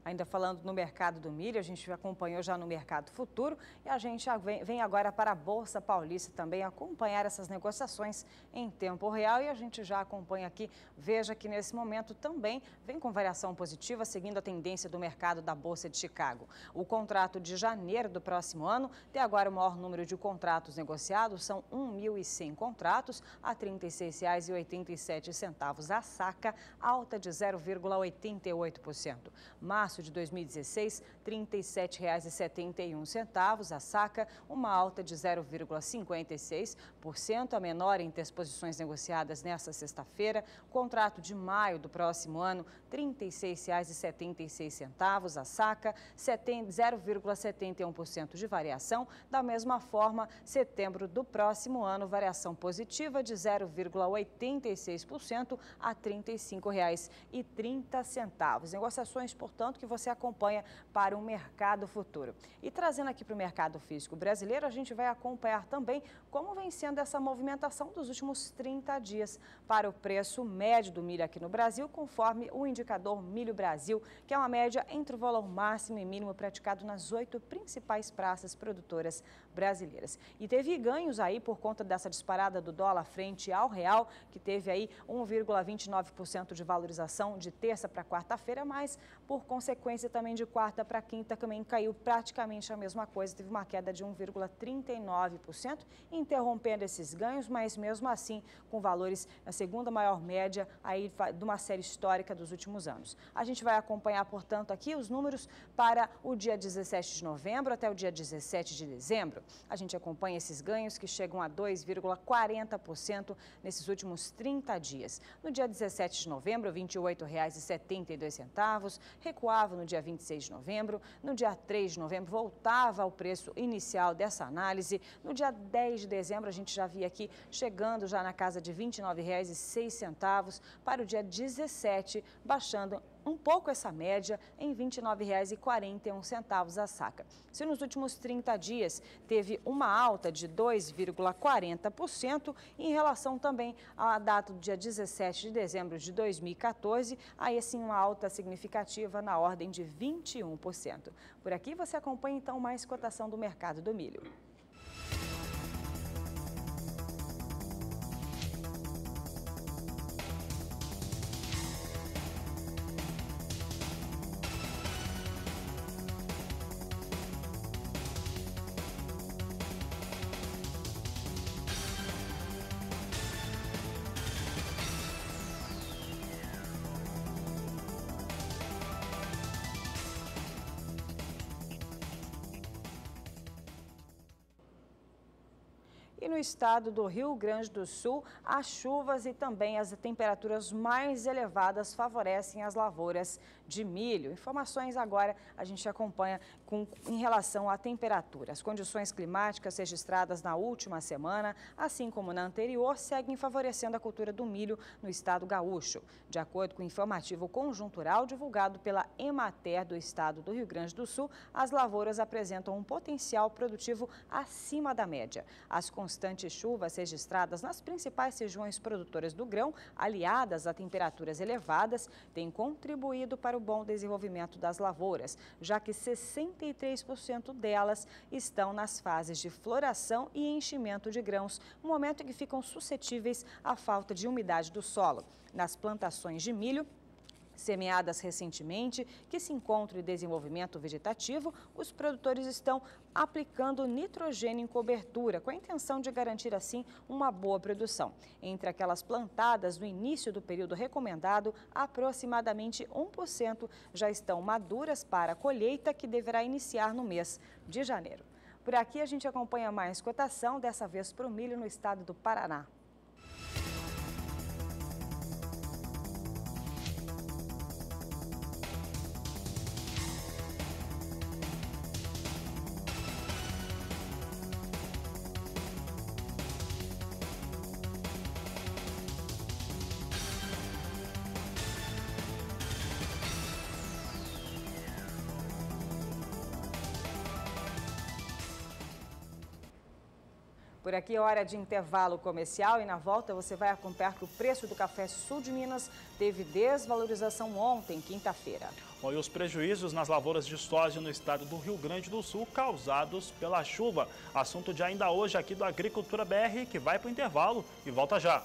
Ainda falando no mercado do milho, a gente acompanhou já no mercado futuro e a gente vem agora para a Bolsa Paulista também acompanhar essas negociações em tempo real e a gente já acompanha aqui. Veja que nesse momento também vem com variação positiva, seguindo a tendência do mercado da Bolsa de Chicago. O contrato de janeiro do próximo ano tem agora o maior número de contratos negociados, são 1.100 contratos a R$ 36,87 a saca, alta de 0,88%. Março de 2016, R$ 37,71 a saca, uma alta de 0,56%, a menor entre as posições negociadas nesta sexta-feira. Contrato de maio do próximo ano, R$ 36,76 a saca, 0,71% de variação. Da mesma forma, setembro do próximo ano, variação positiva de 0,86% a R$ 35,30. Negociações, portanto, que você acompanha para o mercado futuro. E trazendo aqui para o mercado físico brasileiro, a gente vai acompanhar também como vem sendo essa movimentação dos últimos 30 dias para o preço médio do milho aqui no Brasil, conforme o indicador Milho Brasil, que é uma média entre o valor máximo e mínimo praticado nas 8 principais praças produtoras brasileiras. E teve ganhos aí por conta dessa disparada do dólar frente ao real, que teve aí 1,29% de valorização de terça para quarta-feira, mas por consequência também de quarta para quinta também caiu praticamente a mesma coisa, teve uma queda de 1,39%, interrompendo esses ganhos, mas mesmo assim com valores na segunda maior média aí de uma série histórica dos últimos anos. A gente vai acompanhar, portanto, aqui os números para o dia 17 de novembro até o dia 17 de dezembro. A gente acompanha esses ganhos que chegam a 2,40% nesses últimos 30 dias. No dia 17 de novembro, R$ 28,72, recuava no dia 26 de novembro, no dia 3 de novembro voltava ao preço inicial dessa análise, no dia 10 de dezembro a gente já via aqui chegando já na casa de R$ 29,06, para o dia 17 baixando um pouco essa média em R$ 29,41 a saca. Se nos últimos 30 dias teve uma alta de 2,40%, em relação também à data do dia 17 de dezembro de 2014, aí sim uma alta significativa na ordem de 21%. Por aqui você acompanha então mais cotação do mercado do milho. E no estado do Rio Grande do Sul, as chuvas e também as temperaturas mais elevadas favorecem as lavouras de milho. Informações agora a gente acompanha em relação à temperatura. As condições climáticas registradas na última semana, assim como na anterior, seguem favorecendo a cultura do milho no estado gaúcho. De acordo com o informativo conjuntural divulgado pela Emater do estado do Rio Grande do Sul, as lavouras apresentam um potencial produtivo acima da média. As constantes chuvas registradas nas principais regiões produtoras do grão, aliadas a temperaturas elevadas, têm contribuído para o bom desenvolvimento das lavouras, já que 63% delas estão nas fases de floração e enchimento de grãos, no momento em que ficam suscetíveis à falta de umidade do solo. Nas plantações de milho, semeadas recentemente, que se encontram em desenvolvimento vegetativo, os produtores estão aplicando nitrogênio em cobertura, com a intenção de garantir, assim, uma boa produção. Entre aquelas plantadas no início do período recomendado, aproximadamente 1% já estão maduras para a colheita, que deverá iniciar no mês de janeiro. Por aqui a gente acompanha mais cotação, dessa vez para o milho no estado do Paraná. Por aqui, hora de intervalo comercial e na volta você vai acompanhar que o preço do café sul de Minas teve desvalorização ontem, quinta-feira. Bom, e os prejuízos nas lavouras de soja no estado do Rio Grande do Sul causados pela chuva. Assunto de ainda hoje aqui do Agricultura BR, que vai para o intervalo e volta já.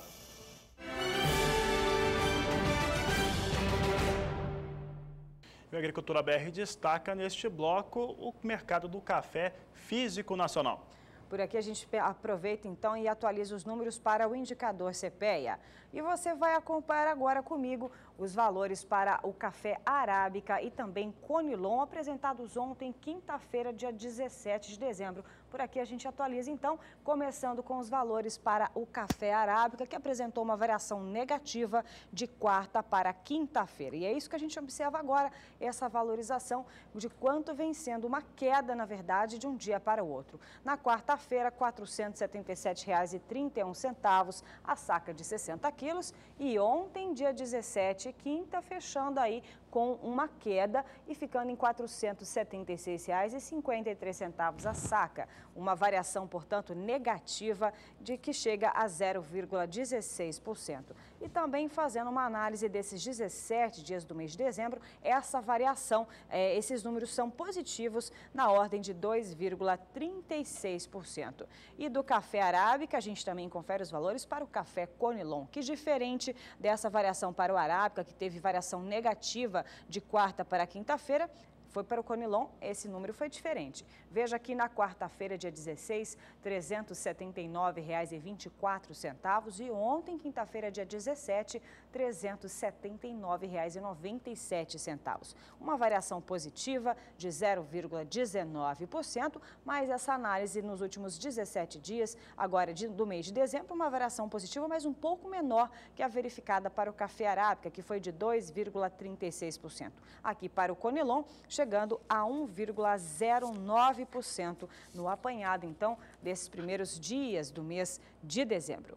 O Agricultura BR destaca neste bloco o mercado do café físico nacional. Por aqui a gente aproveita então e atualiza os números para o indicador CPEA. E você vai acompanhar agora comigo os valores para o café arábica e também Conilon, apresentados ontem, quinta-feira, dia 17 de dezembro. Por aqui a gente atualiza então, começando com os valores para o café arábica, que apresentou uma variação negativa de quarta para quinta-feira. E é isso que a gente observa agora, essa valorização de quanto vem sendo uma queda, na verdade, de um dia para o outro. Na quarta-feira, R$ 477,31, a saca de 60 quilos. E ontem, dia 17, quinta, fechando aí com uma queda e ficando em R$ 476,53 a saca. Uma variação, portanto, negativa de que chega a 0,16%. E também fazendo uma análise desses 17 dias do mês de dezembro, essa variação, esses números são positivos na ordem de 2,36%. E do café arábica, a gente também confere os valores para o café Conilon, que diferente dessa variação para o arábica, que teve variação negativa de quarta para quinta-feira, foi para o Conilon, esse número foi diferente. Veja aqui na quarta-feira, dia 16, R$ 379,24 e ontem, quinta-feira, dia 17, R$ 379,97. Uma variação positiva de 0,19%, mas essa análise nos últimos 17 dias, agora do mês de dezembro, uma variação positiva, mas um pouco menor que a verificada para o café arábica, que foi de 2,36%. Aqui para o Conilon, chegando a 1,09% no apanhado, então, desses primeiros dias do mês de dezembro.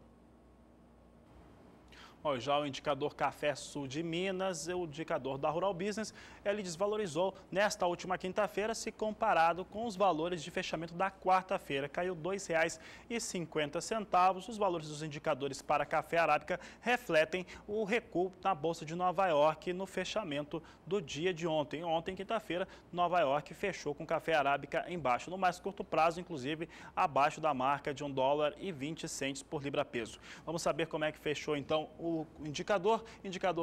Já o indicador Café Sul de Minas, o indicador da Rural Business, ele desvalorizou nesta última quinta-feira se comparado com os valores de fechamento da quarta-feira. Caiu R$ 2,50. Os valores dos indicadores para café arábica refletem o recuo na Bolsa de Nova York no fechamento do dia de ontem. Ontem, quinta-feira, Nova York fechou com café arábica em baixo, no mais curto prazo, inclusive abaixo da marca de $1,20 por libra-peso. Vamos saber como é que fechou então o indicador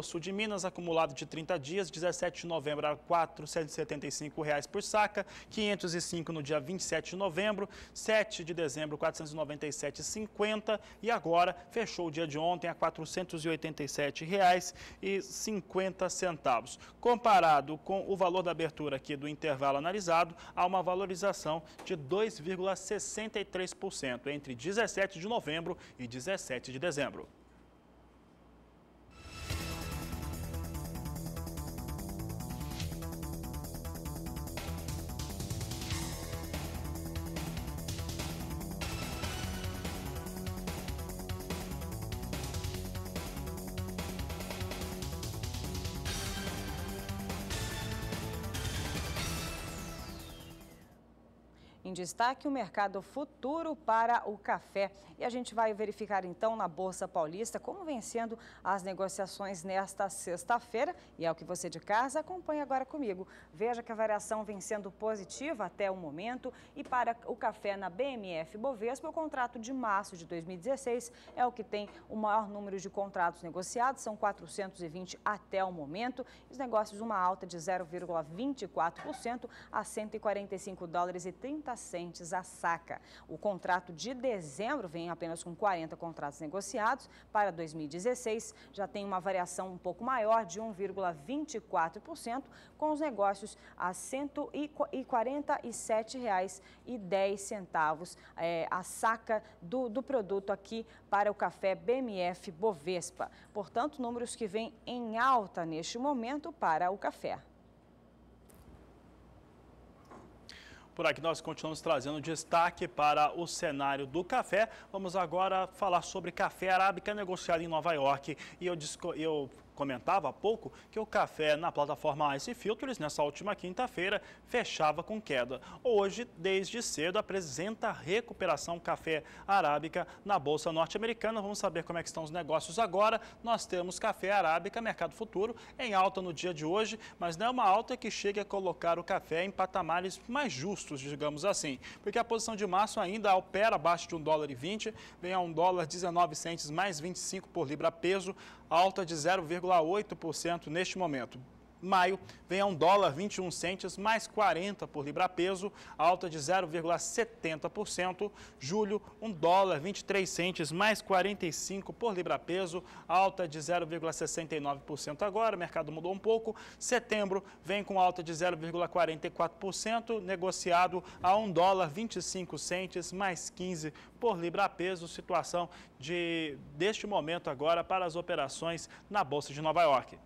Sul de Minas, acumulado de 30 dias, 17 de novembro a R$ 475 por saca, 505 no dia 27 de novembro, 7 de dezembro R$ 497,50 e agora fechou o dia de ontem a R$ 487,50. Comparado com o valor da abertura aqui do intervalo analisado, há uma valorização de 2,63% entre 17 de novembro e 17 de dezembro. Em destaque, o mercado futuro para o café. E a gente vai verificar então na Bolsa Paulista como vem sendo as negociações nesta sexta-feira. E é o que você de casa acompanha agora comigo. Veja que a variação vem sendo positiva até o momento. E para o café na BMF Bovespa, o contrato de março de 2016 é o que tem o maior número de contratos negociados, são 420 até o momento. Os negócios, uma alta de 0,24% a $145,30 a saca. O contrato de dezembro vem apenas com 40 contratos negociados. Para 2016, já tem uma variação um pouco maior de 1,24%, com os negócios a R$ 147,10 a saca do produto aqui para o café BMF Bovespa. Portanto, números que vêm em alta neste momento para o café. Por aqui nós continuamos trazendo destaque para o cenário do café. Vamos agora falar sobre café arábica negociado em Nova York. E eu comentava há pouco que o café na plataforma Ice Futures, nessa última quinta-feira, fechava com queda. Hoje, desde cedo, apresenta recuperação café arábica na Bolsa Norte-Americana. Vamos saber como é que estão os negócios agora. Nós temos café arábica, mercado futuro, em alta no dia de hoje, mas não é uma alta que chegue a colocar o café em patamares mais justos, digamos assim, porque a posição de março ainda opera abaixo de $1,20, vem a $1,19 mais 25 por libra peso, alta de 0,8% neste momento. Maio vem a $1,21 mais 40 por libra peso, alta de 0,70%. Julho, $1,23 mais 45 por libra peso, alta de 0,69% agora, o mercado mudou um pouco. Setembro vem com alta de 0,44%, negociado a $1,25 mais 15 por libra peso, situação deste momento agora para as operações na Bolsa de Nova York.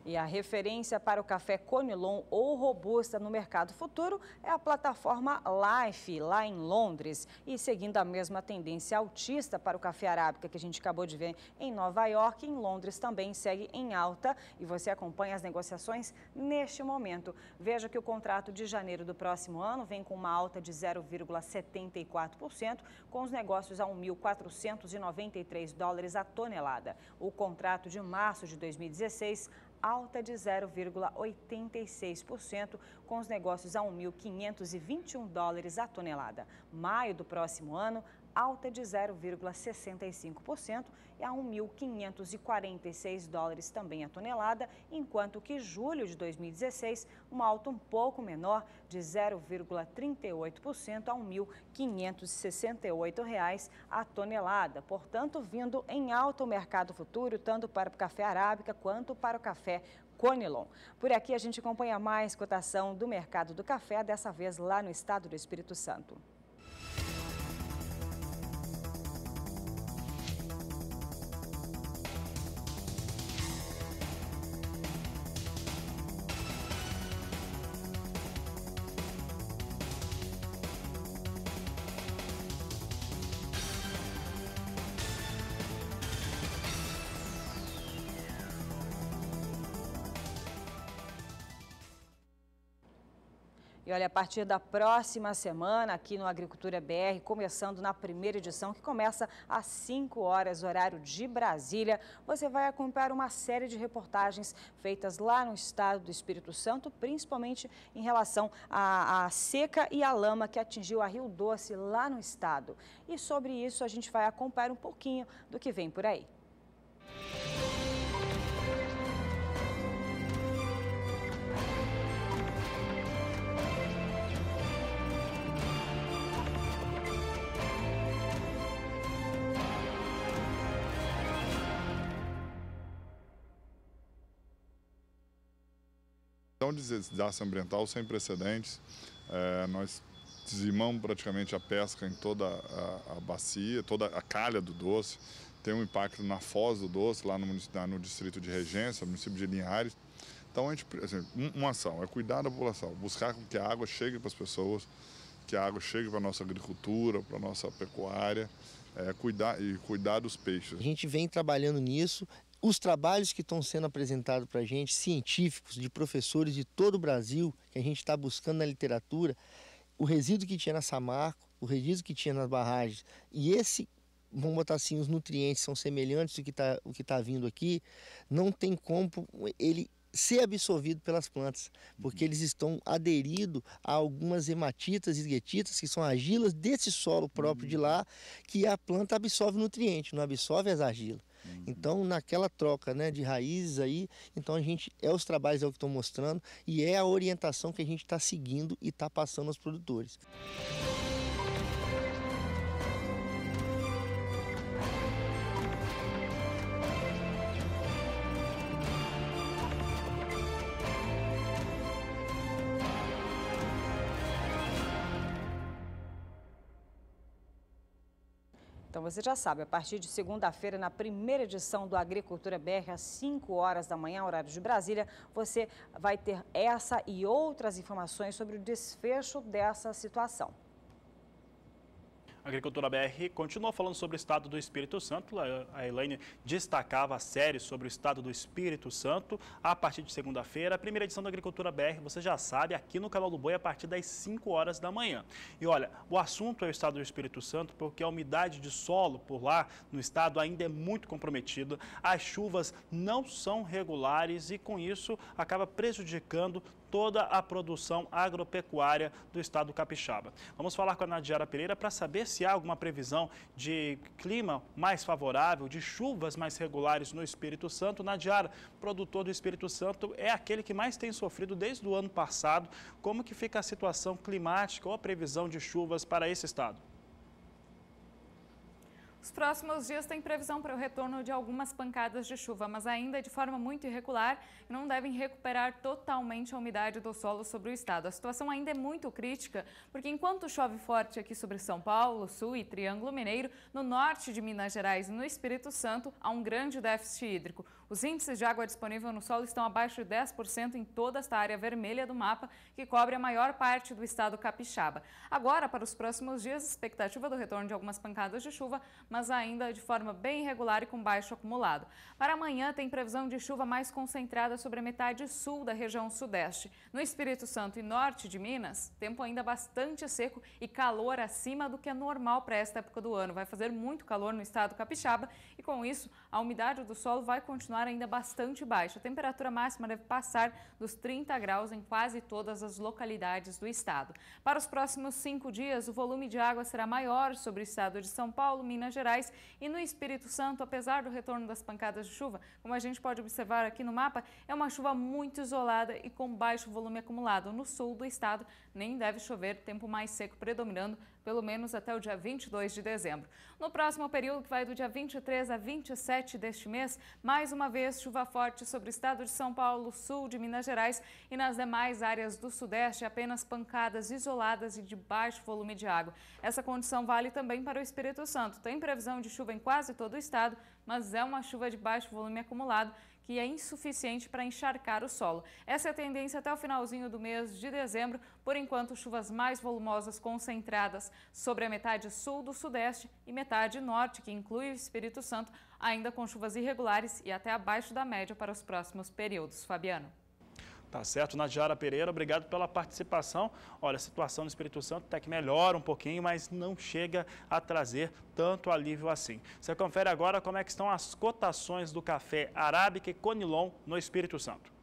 E a referência para o café Conilon ou Robusta no mercado futuro é a plataforma Life, lá em Londres. E seguindo a mesma tendência altista para o café arábica que a gente acabou de ver em Nova York, em Londres também segue em alta. E você acompanha as negociações neste momento. Veja que o contrato de janeiro do próximo ano vem com uma alta de 0,74%, com os negócios a $1.493 a tonelada. O contrato de março de 2016 alta de 0,86%, com os negócios a $1.521 a tonelada. Maio do próximo ano, alta de 0,65% e a $1.546 também a tonelada, enquanto que julho de 2016, uma alta um pouco menor de 0,38% a R$1.568 a tonelada. Portanto, vindo em alta o mercado futuro, tanto para o café arábica quanto para o café Conilon. Por aqui a gente acompanha mais cotação do mercado do café, dessa vez lá no estado do Espírito Santo. E olha, a partir da próxima semana, aqui no Agricultura BR, começando na primeira edição, que começa às 5 horas, horário de Brasília, você vai acompanhar uma série de reportagens feitas lá no estado do Espírito Santo, principalmente em relação à seca e à lama que atingiu a Rio Doce lá no estado. E sobre isso a gente vai acompanhar um pouquinho do que vem por aí. De desastre ambiental sem precedentes, nós dizimamos praticamente a pesca em toda a bacia, toda a calha do Doce, tem um impacto na foz do Doce, lá no distrito de Regência, município de Linhares. Então, uma ação é cuidar da população, buscar que a água chegue para as pessoas, que a água chegue para a nossa agricultura, para a nossa pecuária, cuidar dos peixes. A gente vem trabalhando nisso. Os trabalhos que estão sendo apresentados para a gente, científicos, de professores de todo o Brasil, que a gente está buscando na literatura, o resíduo que tinha na Samarco, o resíduo que tinha nas barragens, e vamos botar assim, os nutrientes são semelhantes ao que tá vindo aqui, não tem como ele ser absorvido pelas plantas, porque eles estão aderidos a algumas hematitas e esguetitas, que são argilas desse solo próprio de lá, que a planta absorve nutriente, não absorve as argilas. Então, naquela troca, né, de raízes aí, então os trabalhos é o que estão mostrando e é a orientação que a gente está seguindo e está passando aos produtores. Então você já sabe, a partir de segunda-feira, na primeira edição do Agricultura BR, às 5 horas da manhã, horário de Brasília, você vai ter essa e outras informações sobre o desfecho dessa situação. A Agricultura BR continua falando sobre o estado do Espírito Santo. A Elaine destacava a série sobre o estado do Espírito Santo a partir de segunda-feira. A primeira edição da Agricultura BR, você já sabe, aqui no Canal do Boi a partir das 5 horas da manhã. E olha, o assunto é o estado do Espírito Santo porque a umidade de solo por lá no estado ainda é muito comprometida. As chuvas não são regulares e com isso acaba prejudicando toda a produção agropecuária do estado do Capixaba. Vamos falar com a Nadiara Pereira para saber se há alguma previsão de clima mais favorável, de chuvas mais regulares no Espírito Santo. Nadiara, produtor do Espírito Santo, é aquele que mais tem sofrido desde o ano passado. Como que fica a situação climática ou a previsão de chuvas para esse estado? Os próximos dias tem previsão para o retorno de algumas pancadas de chuva, mas ainda de forma muito irregular e não devem recuperar totalmente a umidade do solo sobre o estado. A situação ainda é muito crítica, porque enquanto chove forte aqui sobre São Paulo, Sul e Triângulo Mineiro, no norte de Minas Gerais e no Espírito Santo, há um grande déficit hídrico. Os índices de água disponível no solo estão abaixo de 10% em toda esta área vermelha do mapa, que cobre a maior parte do estado capixaba. Agora, para os próximos dias, a expectativa do retorno de algumas pancadas de chuva, mas ainda de forma bem irregular e com baixo acumulado. Para amanhã, tem previsão de chuva mais concentrada sobre a metade sul da região sudeste. No Espírito Santo e norte de Minas, tempo ainda bastante seco e calor acima do que é normal para esta época do ano. Vai fazer muito calor no estado capixaba e, com isso, a umidade do solo vai continuar ainda bastante baixa. A temperatura máxima deve passar dos 30 graus em quase todas as localidades do estado. Para os próximos 5 dias, o volume de água será maior sobre o estado de São Paulo, Minas Gerais e no Espírito Santo, apesar do retorno das pancadas de chuva, como a gente pode observar aqui no mapa, é uma chuva muito isolada e com baixo volume acumulado. No sul do estado, nem deve chover, tempo mais seco predominando, pelo menos até o dia 22 de dezembro. No próximo período, que vai do dia 23 a 27 deste mês, mais uma vez chuva forte sobre o estado de São Paulo, sul de Minas Gerais e nas demais áreas do sudeste, apenas pancadas isoladas e de baixo volume de água. Essa condição vale também para o Espírito Santo. Tem previsão de chuva em quase todo o estado, mas é uma chuva de baixo volume acumulado, que é insuficiente para encharcar o solo. Essa é a tendência até o finalzinho do mês de dezembro. Por enquanto, chuvas mais volumosas concentradas sobre a metade sul do sudeste e metade norte, que inclui o Espírito Santo, ainda com chuvas irregulares e até abaixo da média para os próximos períodos. Fabiano. Tá certo, Nadiara Pereira, obrigado pela participação. Olha, a situação no Espírito Santo até que melhora um pouquinho, mas não chega a trazer tanto alívio assim. Você confere agora como é que estão as cotações do café arábica e conilon no Espírito Santo.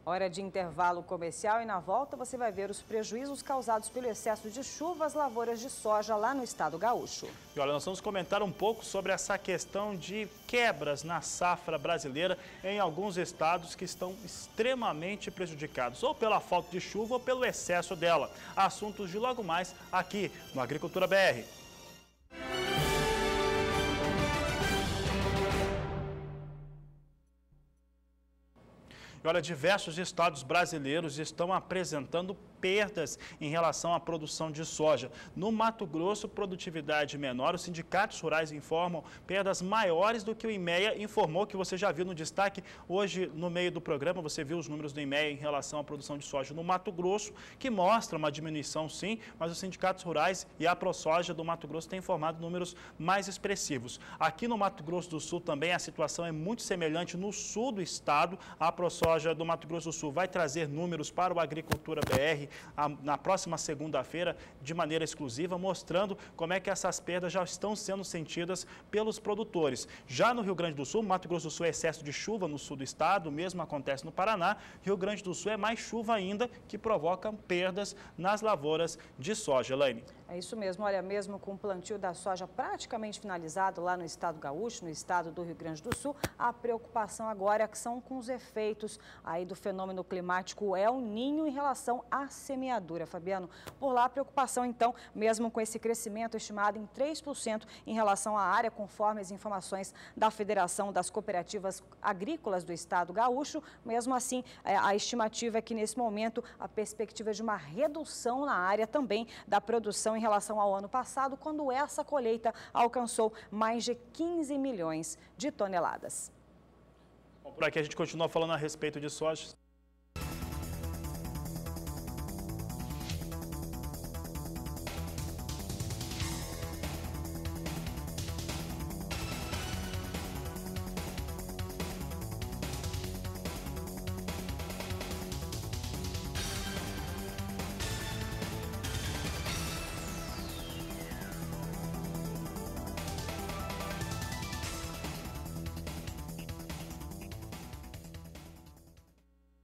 Hora de intervalo comercial e na volta você vai ver os prejuízos causados pelo excesso de chuva às lavouras de soja lá no estado gaúcho. E olha, nós vamos comentar um pouco sobre essa questão de quebras na safra brasileira em alguns estados que estão extremamente prejudicados, ou pela falta de chuva ou pelo excesso dela. Assuntos de logo mais aqui no Agricultura BR. E olha, diversos estados brasileiros estão apresentando perdas em relação à produção de soja. No Mato Grosso, produtividade menor. Os sindicatos rurais informam perdas maiores do que o IMEA informou, que você já viu no destaque hoje no meio do programa. Você viu os números do IMEA em relação à produção de soja no Mato Grosso, que mostra uma diminuição sim, mas os sindicatos rurais e a ProSoja do Mato Grosso têm informado números mais expressivos. Aqui no Mato Grosso do Sul também a situação é muito semelhante no sul do estado. A ProSoja do Mato Grosso do Sul vai trazer números para o Agricultura BR na próxima segunda-feira de maneira exclusiva, mostrando como é que essas perdas já estão sendo sentidas pelos produtores. Já no Rio Grande do Sul, Mato Grosso do Sul é excesso de chuva no sul do estado, o mesmo acontece no Paraná. Rio Grande do Sul é mais chuva ainda, que provoca perdas nas lavouras de soja. Elaine. É isso mesmo, olha, mesmo com o plantio da soja praticamente finalizado lá no estado gaúcho, no estado do Rio Grande do Sul, a preocupação agora são com os efeitos aí do fenômeno climático El Niño em relação à semeadura, Fabiano. Por lá, a preocupação então, mesmo com esse crescimento estimado em 3% em relação à área, conforme as informações da Federação das Cooperativas Agrícolas do estado gaúcho, mesmo assim, a estimativa é que nesse momento a perspectiva é de uma redução na área também da produção em relação ao ano passado, quando essa colheita alcançou mais de 15 milhões de toneladas. Bom, por aqui a gente continua falando a respeito de soja.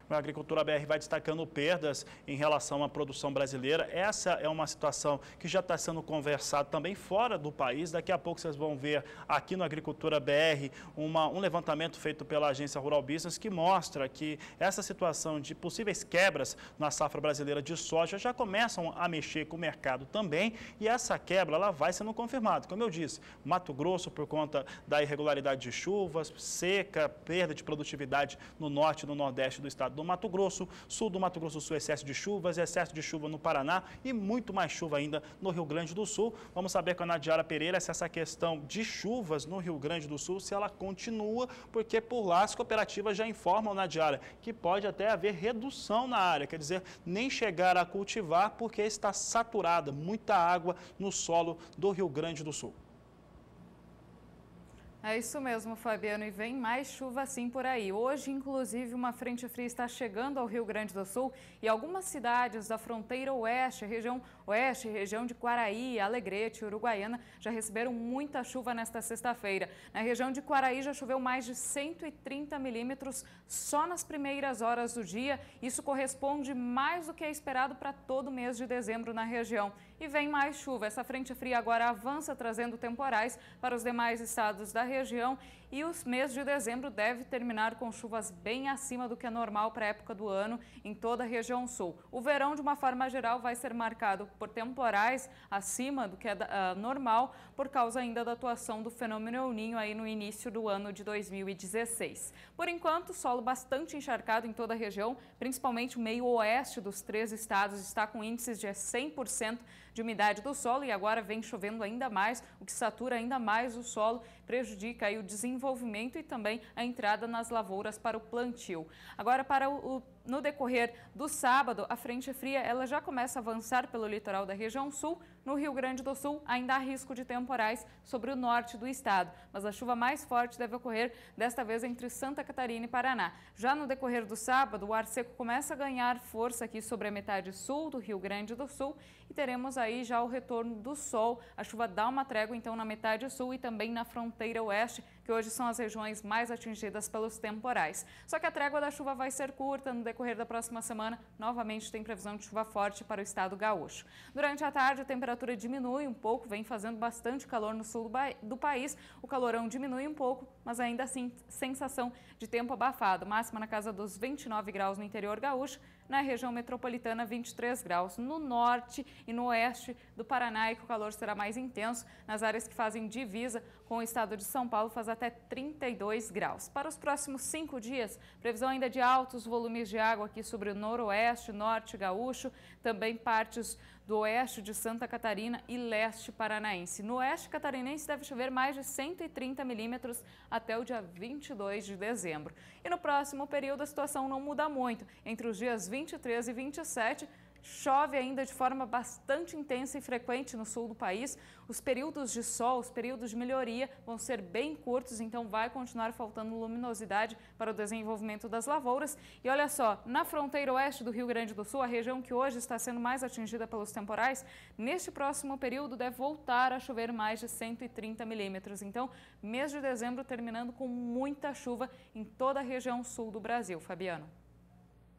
A Agricultura BR vai destacando perdas em relação à produção brasileira. Essa é uma situação que já está sendo conversada também fora do país. Daqui a pouco vocês vão ver aqui no Agricultura BR um levantamento feito pela Agência Rural Business que mostra que essa situação de possíveis quebras na safra brasileira de soja já começam a mexer com o mercado também. E essa quebra ela vai sendo confirmada. Como eu disse, Mato Grosso por conta da irregularidade de chuvas, seca, perda de produtividade no norte e no nordeste do estado do Mato Grosso, sul do Mato Grosso do Sul, excesso de chuvas, excesso de chuva no Paraná e muito mais chuva ainda no Rio Grande do Sul. Vamos saber com a Nadiara Pereira se essa questão de chuvas no Rio Grande do Sul, se ela continua, porque por lá as cooperativas já informam, Nadiara, que pode até haver redução na área, quer dizer, nem chegar a cultivar porque está saturada, muita água no solo do Rio Grande do Sul. É isso mesmo, Fabiano, e vem mais chuva assim por aí. Hoje, inclusive, uma frente fria está chegando ao Rio Grande do Sul e algumas cidades da fronteira oeste, região de Quaraí, Alegrete, Uruguaiana, já receberam muita chuva nesta sexta-feira. Na região de Quaraí já choveu mais de 130 milímetros só nas primeiras horas do dia. Isso corresponde mais do que é esperado para todo o mês de dezembro na região. E vem mais chuva. Essa frente fria agora avança trazendo temporais para os demais estados da região e o mês de dezembro deve terminar com chuvas bem acima do que é normal para a época do ano em toda a região sul. O verão, de uma forma geral, vai ser marcado por temporais acima do que é normal por causa ainda da atuação do fenômeno El Niño aí no início do ano de 2016. Por enquanto, solo bastante encharcado em toda a região, principalmente o meio oeste dos 3 estados está com índices de 100% de umidade do solo e agora vem chovendo ainda mais, o que satura ainda mais o solo, prejudica aí o desenvolvimento e também a entrada nas lavouras para o plantio. Agora, no decorrer do sábado, a frente fria ela já começa a avançar pelo litoral da região sul. No Rio Grande do Sul, ainda há risco de temporais sobre o norte do estado, mas a chuva mais forte deve ocorrer desta vez entre Santa Catarina e Paraná. Já no decorrer do sábado, o ar seco começa a ganhar força aqui sobre a metade sul do Rio Grande do Sul e teremos aí já o retorno do sol. A chuva dá uma trégua então na metade sul e também na fronteira oeste, que hoje são as regiões mais atingidas pelos temporais. Só que a trégua da chuva vai ser curta. No decorrer da próxima semana, novamente tem previsão de chuva forte para o estado gaúcho. Durante a tarde, a temperatura diminui um pouco, vem fazendo bastante calor no sul do país. O calorão diminui um pouco, mas ainda assim, sensação de tempo abafado. Máxima na casa dos 29 graus no interior gaúcho. Na região metropolitana, 23 graus. No norte e no oeste do Paraná, o calor será mais intenso. Nas áreas que fazem divisa com o estado de São Paulo, faz até 32 graus. Para os próximos 5 dias, previsão ainda de altos volumes de água aqui sobre o noroeste, norte gaúcho, também partes do oeste de Santa Catarina e leste paranaense. No oeste catarinense deve chover mais de 130 milímetros até o dia 22 de dezembro. E no próximo período a situação não muda muito. Entre os dias 23 e 27, chove ainda de forma bastante intensa e frequente no sul do país. Os períodos de sol, os períodos de melhoria vão ser bem curtos, então vai continuar faltando luminosidade para o desenvolvimento das lavouras. E olha só, na fronteira oeste do Rio Grande do Sul, a região que hoje está sendo mais atingida pelos temporais, neste próximo período deve voltar a chover mais de 130 milímetros. Então, mês de dezembro terminando com muita chuva em toda a região sul do Brasil. Fabiano.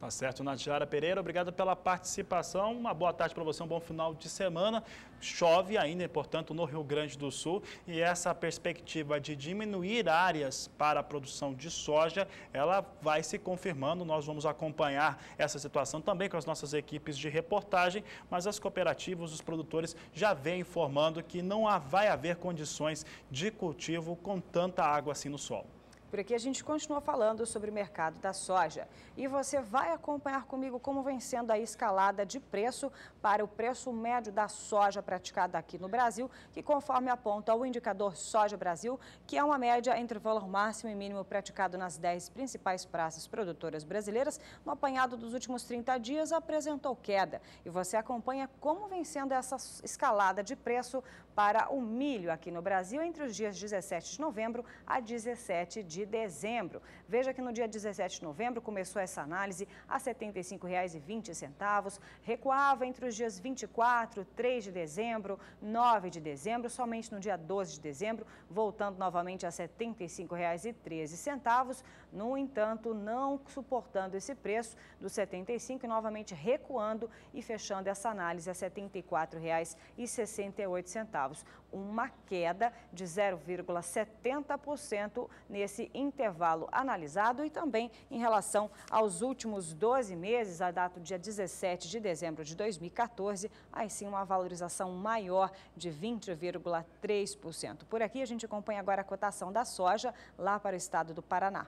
Tá certo, Nadiara Pereira, obrigado pela participação, uma boa tarde para você, um bom final de semana. Chove ainda, portanto, no Rio Grande do Sul e essa perspectiva de diminuir áreas para a produção de soja, ela vai se confirmando. Nós vamos acompanhar essa situação também com as nossas equipes de reportagem, mas as cooperativas, os produtores já vêm informando que não vai haver condições de cultivo com tanta água assim no solo. Por aqui a gente continua falando sobre o mercado da soja e você vai acompanhar comigo como vem sendo a escalada de preço para o preço médio da soja praticada aqui no Brasil, que conforme aponta o indicador Soja Brasil, que é uma média entre o valor máximo e mínimo praticado nas 10 principais praças produtoras brasileiras, no apanhado dos últimos 30 dias apresentou queda. E você acompanha como vem sendo essa escalada de preço para o milho aqui no Brasil entre os dias 17 de novembro a 17 de dezembro. Veja que no dia 17 de novembro começou essa análise a R$ 75,20, recuava entre os dias 24, 3 de dezembro, 9 de dezembro, somente no dia 12 de dezembro, voltando novamente a R$ 75,13. No entanto, não suportando esse preço dos 75 e novamente recuando e fechando essa análise a R$ 74,68. Uma queda de 0,70% nesse intervalo analisado e também em relação aos últimos 12 meses, a data do dia 17 de dezembro de 2014, aí sim uma valorização maior de 20,3%. Por aqui a gente acompanha agora a cotação da soja lá para o estado do Paraná.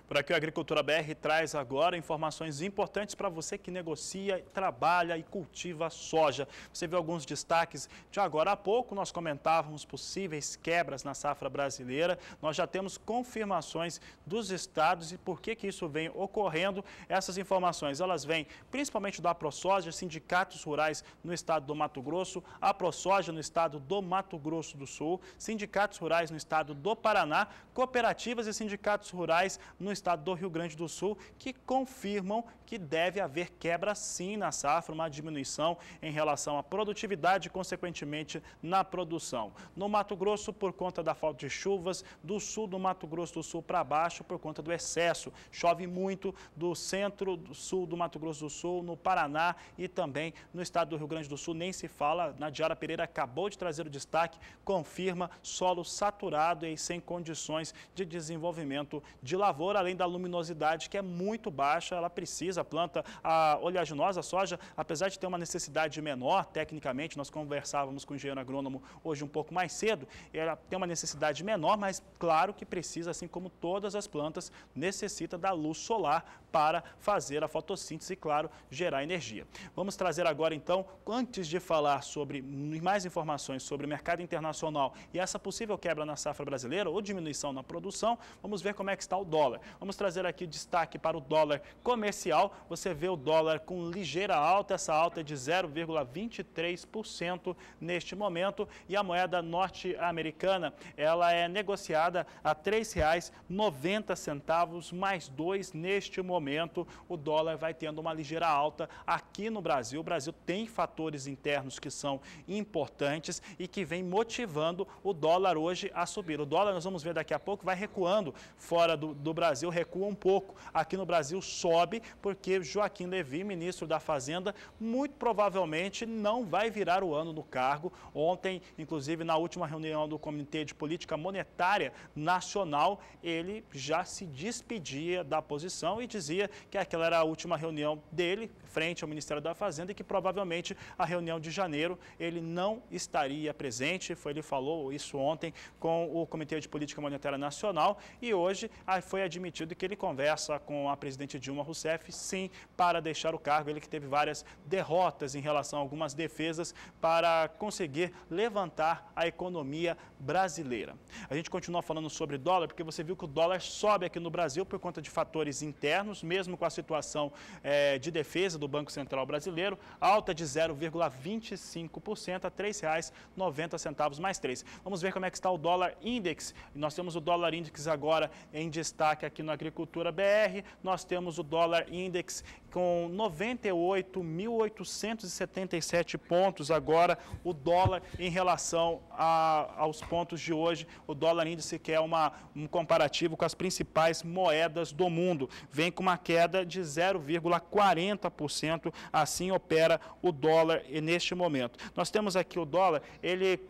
Por aqui, o Agricultura BR traz agora informações importantes para você que negocia, trabalha e cultiva soja. Você viu alguns destaques de agora há pouco, nós comentávamos possíveis quebras na safra brasileira. Nós já temos confirmações dos estados e por que isso vem ocorrendo. Essas informações, elas vêm principalmente da AproSoja, sindicatos rurais no estado do Mato Grosso, a AproSoja no estado do Mato Grosso do Sul, sindicatos rurais no estado do Paraná, cooperativas e sindicatos rurais no estado do Rio Grande do Sul, que confirmam que deve haver quebra sim na safra, uma diminuição em relação à produtividade e, consequentemente, na produção. No Mato Grosso, por conta da falta de chuvas, do sul do Mato Grosso do Sul para baixo, por conta do excesso. Chove muito do centro, do sul do Mato Grosso do Sul, no Paraná e também no estado do Rio Grande do Sul, nem se fala. Nadiara Pereira acabou de trazer o destaque, confirma solo saturado e sem condições de desenvolvimento de lavoura, além da luminosidade que é muito baixa. Ela precisa, a planta, a oleaginosa, a soja, apesar de ter uma necessidade menor, tecnicamente, nós conversávamos com o engenheiro agrônomo hoje um pouco mais cedo, ela tem uma necessidade menor, mas claro que precisa, assim como todas as plantas, necessita da luz solar para fazer a fotossíntese e, claro, gerar energia. Vamos trazer agora, então, antes de falar sobre mais informações sobre o mercado internacional e essa possível quebra na safra brasileira ou diminuição na produção, vamos ver como é que está o dólar. Vamos trazer aqui destaque para o dólar comercial. Você vê o dólar com ligeira alta, essa alta é de 0,23% neste momento. E a moeda norte-americana, ela é negociada a R$ 3,90 mais 2 neste momento. O dólar vai tendo uma ligeira alta aqui no Brasil. O Brasil tem fatores internos que são importantes e que vem motivando o dólar hoje a subir. O dólar, nós vamos ver daqui a pouco, vai recuando fora do Brasil, recua um pouco. Aqui no Brasil sobe porque Joaquim Levy, ministro da Fazenda, muito provavelmente não vai virar o ano no cargo. Ontem, inclusive, na última reunião do Comitê de Política Monetária Nacional, ele já se despedia da posição e dizia que aquela era a última reunião dele frente ao Ministério da Fazenda e que provavelmente a reunião de janeiro ele não estaria presente. Ele falou isso ontem com o Comitê de Política Monetária Nacional e hoje foi admitido que ele conversa com a presidente Dilma Rousseff, sim, para deixar o cargo. Ele que teve várias derrotas em relação a algumas defesas para conseguir levantar a economia brasileira. A gente continua falando sobre dólar porque você viu que o dólar sobe aqui no Brasil por conta de fatores internos, tivemos, mesmo com a situação de defesa do Banco Central Brasileiro, alta de 0,25% a R$ 3,90 mais 3. Vamos ver como é que está o dólar index. Nós temos o dólar index agora em destaque aqui no Agricultura BR. Nós temos o dólar index com 98.877 pontos agora, o dólar em relação aos pontos de hoje, o dólar índice, que é um comparativo com as principais moedas do mundo, vem com uma queda de 0,40%, assim opera o dólar neste momento. Nós temos aqui o dólar, ele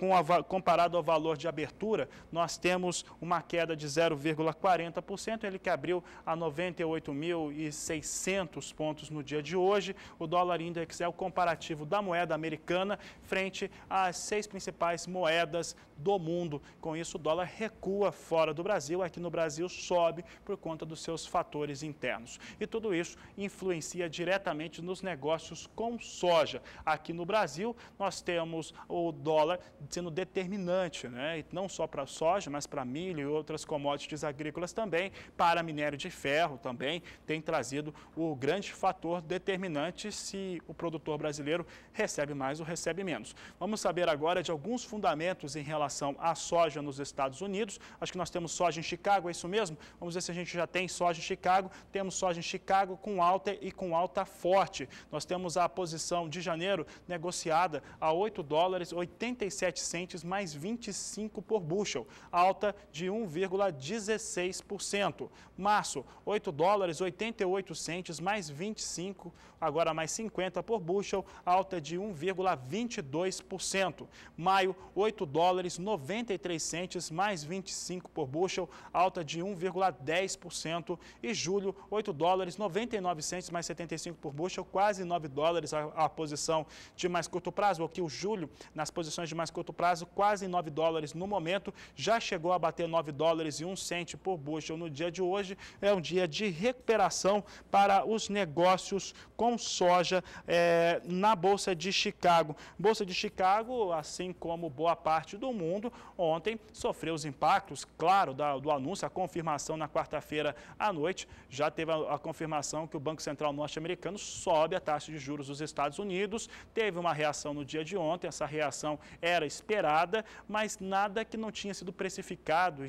comparado ao valor de abertura, nós temos uma queda de 0,40%, ele que abriu a 98.600 pontos no dia de hoje. O dólar index é o comparativo da moeda americana frente às 6 principais moedas do mundo. Com isso, o dólar recua fora do Brasil, aqui no Brasil sobe por conta dos seus fatores internos. E tudo isso influencia diretamente nos negócios com soja. Aqui no Brasil, nós temos o dólar sendo determinante, né? E não só para soja, mas para milho e outras commodities agrícolas também, para minério de ferro também, tem trazido o grande fator determinante se o produtor brasileiro recebe mais ou recebe menos. Vamos saber agora de alguns fundamentos em relação à soja nos Estados Unidos. Acho que nós temos soja em Chicago, é isso mesmo? Vamos ver se a gente já tem soja em Chicago. Temos soja em Chicago com alta e com alta forte. Nós temos a posição de janeiro negociada a $8,87 mais 25 por bushel, alta de 1,16%. Março, $8,88 mais 25, agora mais 50 por bushel, alta de 1,22%. Maio, $8,93 mais 25 por bushel, alta de 1,10%. E julho, $8,99 mais 75 por bushel, quase $9 a posição de mais curto prazo. Aqui o julho, nas posições de mais curto prazo, quase $9 no momento, já chegou a bater $9,01 por bushel no dia de hoje. É um dia de recuperação para os negócios com soja na Bolsa de Chicago. Bolsa de Chicago, assim como boa parte do mundo, ontem sofreu os impactos, claro, do anúncio, a confirmação na quarta-feira à noite. Já teve a confirmação que o Banco Central norte-americano sobe a taxa de juros dos Estados Unidos. Teve uma reação no dia de ontem, essa reação era esperada, mas nada que não tinha sido precificado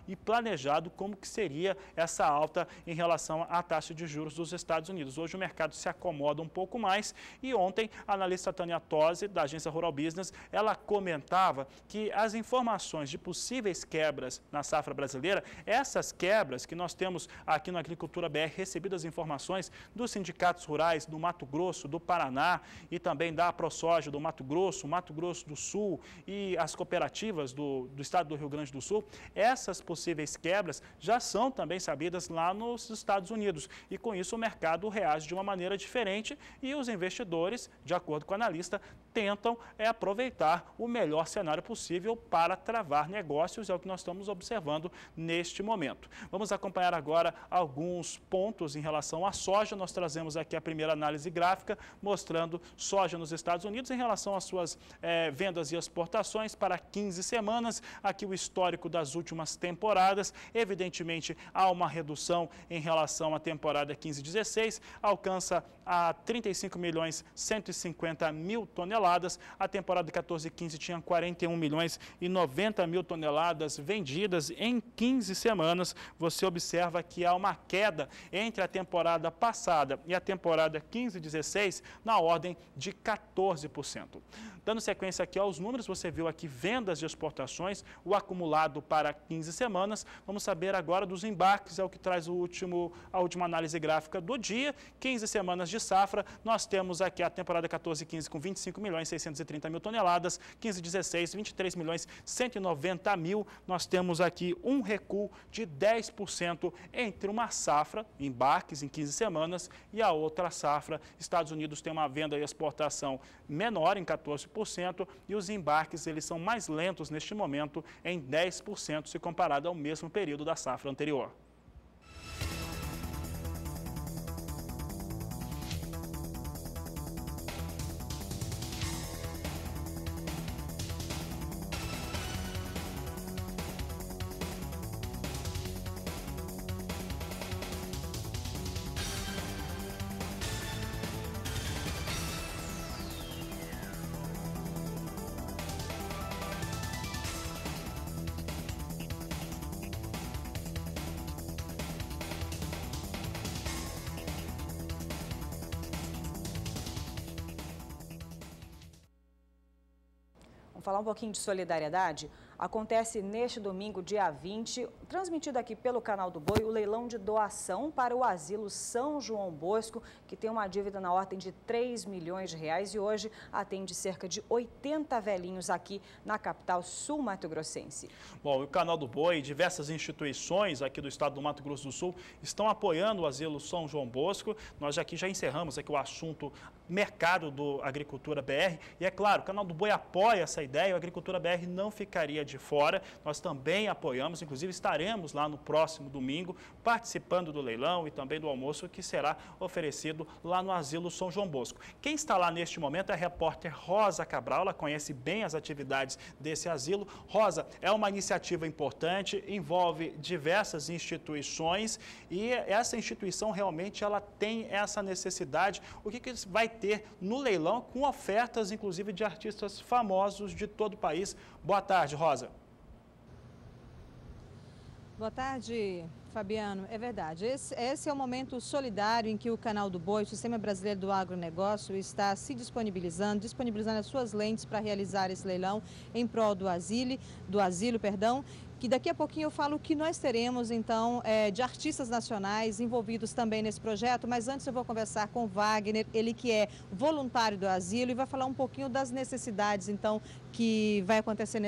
e planejado como que seria essa alta em relação à taxa de juros dos Estados Unidos. Hoje o mercado se acomoda um pouco mais e ontem a analista Tânia Tosi, da agência Rural Business, ela comentava que as informações de possíveis quebras na safra brasileira, essas quebras que nós temos aqui na Agricultura BR, recebidas informações dos sindicatos rurais do Mato Grosso, do Paraná e também da ProSoja do Mato Grosso do Sul e as cooperativas do estado do Rio Grande do Sul, essas possíveis quebras já são também sabidas lá nos Estados Unidos e com isso o mercado reage de uma maneira diferente e os investidores, de acordo com o analista, tentam aproveitar o melhor cenário possível para travar negócios, é o que nós estamos observando neste momento. Vamos acompanhar agora alguns pontos em relação à soja. Nós trazemos aqui a primeira análise gráfica mostrando soja nos Estados Unidos em relação às suas vendas e exportações para 15 semanas. Aqui o histórico das últimas temporadas. Evidentemente, há uma redução em relação à temporada 15-16, alcança a 35.150.000 toneladas. A temporada 14-15 tinha 41.090.000 toneladas vendidas em 15 semanas. Você observa que há uma queda entre a temporada passada e a temporada 15-16 na ordem de 14%. Dando sequência aqui aos números, você viu aqui vendas de exportações, o acumulado para 15 semanas. Vamos saber agora dos embarques, é o que traz a última análise gráfica do dia. 15 semanas de safra, nós temos aqui a temporada 14-15 com 25.630.000 toneladas, 15-16, 23.190.000. Nós temos aqui um recuo de 10% entre uma safra, embarques em 15 semanas, e a outra safra. Estados Unidos tem uma venda e exportação menor em 14%, e os embarques eles são mais lentos neste momento em 10% se comparado ao mesmo período da safra anterior. Vamos falar um pouquinho de solidariedade? Acontece neste domingo, dia 20, transmitido aqui pelo Canal do Boi, o leilão de doação para o Asilo São João Bosco, que tem uma dívida na ordem de 3 milhões de reais e hoje atende cerca de 80 velhinhos aqui na capital sul-mato-grossense. Bom, o Canal do Boi e diversas instituições aqui do estado do Mato Grosso do Sul estão apoiando o Asilo São João Bosco. Nós aqui já encerramos aqui o assunto mercado do Agricultura BR e é claro, o Canal do Boi apoia essa ideia, a Agricultura BR não ficaria de fora, nós também apoiamos, inclusive estaremos lá no próximo domingo participando do leilão e também do almoço que será oferecido lá no Asilo São João Bosco. Quem está lá neste momento é a repórter Rosa Cabral, ela conhece bem as atividades desse asilo. Rosa, é uma iniciativa importante, envolve diversas instituições e essa instituição realmente ela tem essa necessidade. O que vai ter no leilão com ofertas, inclusive, de artistas famosos de todo o país. Boa tarde, Rosa. Boa tarde, Fabiano. É verdade. Esse é o momento solidário em que o Canal do Boi, o Sistema Brasileiro do Agronegócio, está se disponibilizando as suas lentes para realizar esse leilão em prol do asilo, que daqui a pouquinho eu falo que nós teremos, então, de artistas nacionais envolvidos também nesse projeto, mas antes eu vou conversar com o Wagner, ele que é voluntário do asilo e vai falar um pouquinho das necessidades, então, que vai acontecer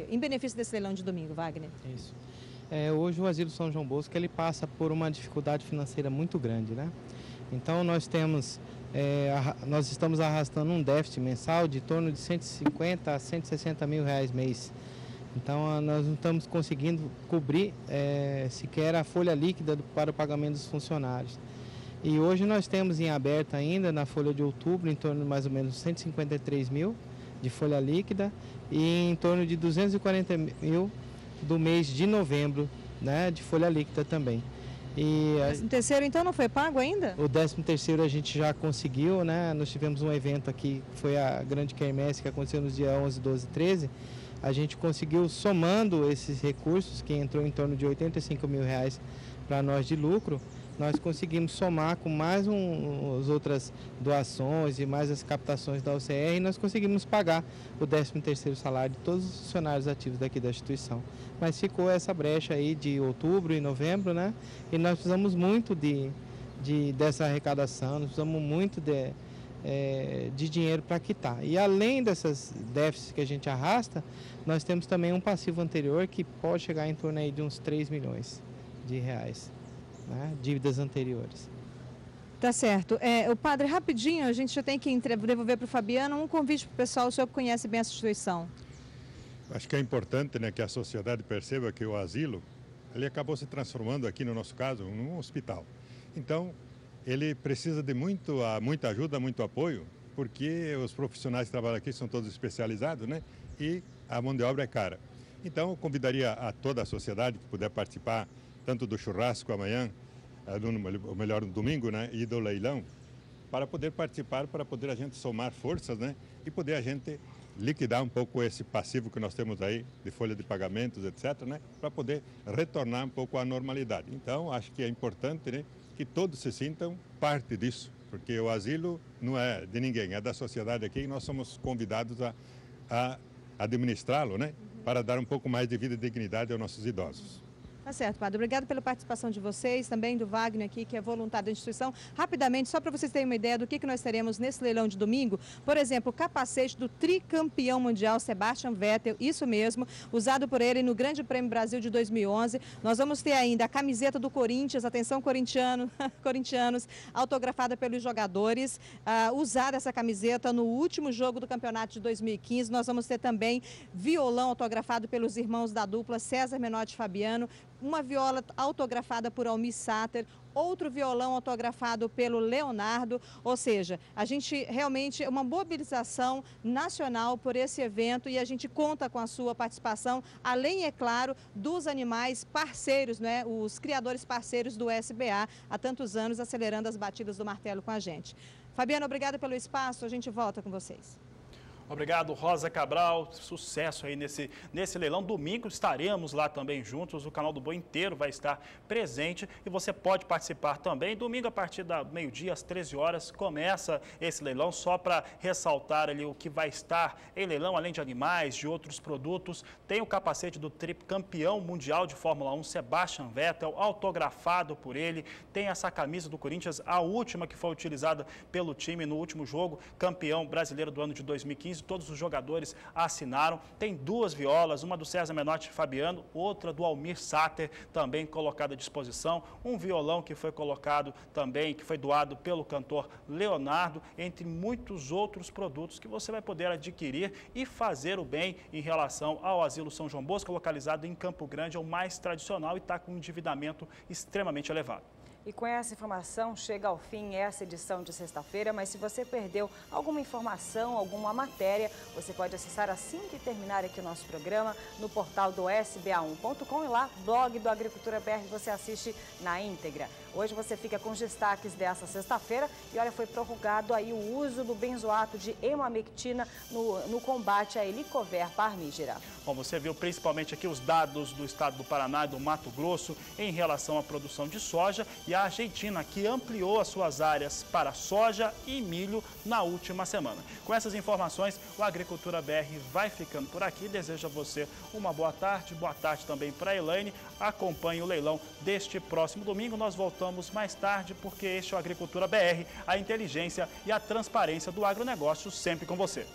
em benefício desse leilão de domingo. Wagner. Isso. Hoje o Asilo São João Bosco ele passa por uma dificuldade financeira muito grande, né? Então nós estamos arrastando um déficit mensal de torno de 150 a 160 mil reais mês. Então nós não estamos conseguindo cobrir sequer a folha líquida para o pagamento dos funcionários. E hoje nós temos em aberto ainda na folha de outubro em torno de mais ou menos 153 mil de folha líquida e em torno de 240 mil do mês de novembro, né, de folha líquida também. E o 13º então não foi pago ainda? O 13º a gente já conseguiu, né? Nós tivemos um evento aqui, que foi a grande quermesse que aconteceu nos dias 11, 12 e 13. A gente conseguiu, somando esses recursos, que entrou em torno de 85 mil reais para nós de lucro, nós conseguimos somar com mais as outras doações e mais as captações da UCR e nós conseguimos pagar o 13º salário de todos os funcionários ativos daqui da instituição. Mas ficou essa brecha aí de outubro e novembro, né? E nós precisamos muito dessa arrecadação, nós precisamos muito de dinheiro para quitar. E além dessas déficits que a gente arrasta, nós temos também um passivo anterior que pode chegar em torno aí de uns 3 milhões de reais. Né, dívidas anteriores. Tá certo. O padre, rapidinho, a gente já tem que devolver para o Fabiano um convite para o pessoal, o senhor que conhece bem essa instituição. Acho que é importante, né, que a sociedade perceba que o asilo, ele acabou se transformando aqui no nosso caso, num hospital. Então, ele precisa de muita ajuda, muito apoio, porque os profissionais que trabalham aqui são todos especializados, né, e a mão de obra é cara. Então, eu convidaria a toda a sociedade que puder participar tanto do churrasco amanhã, ou melhor, no domingo, né, e do leilão, para poder participar, para poder a gente somar forças, né, e poder a gente liquidar um pouco esse passivo que nós temos aí, de folha de pagamentos, etc., né, para poder retornar um pouco à normalidade. Então, acho que é importante, né, que todos se sintam parte disso, porque o asilo não é de ninguém, é da sociedade aqui e nós somos convidados a administrá-lo, né, para dar um pouco mais de vida e dignidade aos nossos idosos. Tá certo, padre. Obrigado pela participação de vocês, também do Wagner aqui, que é voluntário da instituição. Rapidamente, só para vocês terem uma ideia do que nós teremos nesse leilão de domingo, por exemplo, o capacete do tricampeão mundial Sebastian Vettel, isso mesmo, usado por ele no Grande Prêmio Brasil de 2011. Nós vamos ter ainda a camiseta do Corinthians, atenção corintianos, autografada pelos jogadores, usada essa camiseta no último jogo do campeonato de 2015. Nós vamos ter também violão autografado pelos irmãos da dupla César Menotti e Fabiano, uma viola autografada por Almir Sater, outro violão autografado pelo Leonardo, ou seja, a gente realmente é uma mobilização nacional por esse evento e a gente conta com a sua participação, além, é claro, dos animais parceiros, né, os criadores parceiros do SBA, há tantos anos acelerando as batidas do martelo com a gente. Fabiana, obrigada pelo espaço, a gente volta com vocês. Obrigado, Rosa Cabral. Sucesso aí nesse leilão. Domingo estaremos lá também juntos. O canal do Boi inteiro vai estar presente e você pode participar também. Domingo, a partir da meio-dia, às 13 horas, começa esse leilão. Só para ressaltar ali o que vai estar em leilão, além de animais, de outros produtos. Tem o capacete do tricampeão mundial de Fórmula 1, Sebastian Vettel, autografado por ele. Tem essa camisa do Corinthians, a última que foi utilizada pelo time no último jogo, campeão brasileiro do ano de 2015. Todos os jogadores assinaram. Tem 2 violas, uma do César Menotti Fabiano, outra do Almir Sater, também colocada à disposição. Um violão que foi colocado também, que foi doado pelo cantor Leonardo, entre muitos outros produtos que você vai poder adquirir e fazer o bem em relação ao Asilo São João Bosco, localizado em Campo Grande, é o mais tradicional e está com um endividamento extremamente elevado. E com essa informação chega ao fim essa edição de sexta-feira, mas se você perdeu alguma informação, alguma matéria, você pode acessar assim que terminar aqui o nosso programa no portal do sba1.com e lá, blog do Agricultura BR, você assiste na íntegra. Hoje você fica com os destaques dessa sexta-feira e olha, foi prorrogado aí o uso do benzoato de emamectina no combate à Helicover parmígera. Bom, você viu principalmente aqui os dados do estado do Paraná e do Mato Grosso em relação à produção de soja e a Argentina, que ampliou as suas áreas para soja e milho na última semana. Com essas informações, o Agricultura BR vai ficando por aqui. Desejo a você uma boa tarde também para a Elaine. Acompanhe o leilão deste próximo domingo. Nós voltamos mais tarde porque este é o Agricultura BR, a inteligência e a transparência do agronegócio sempre com você.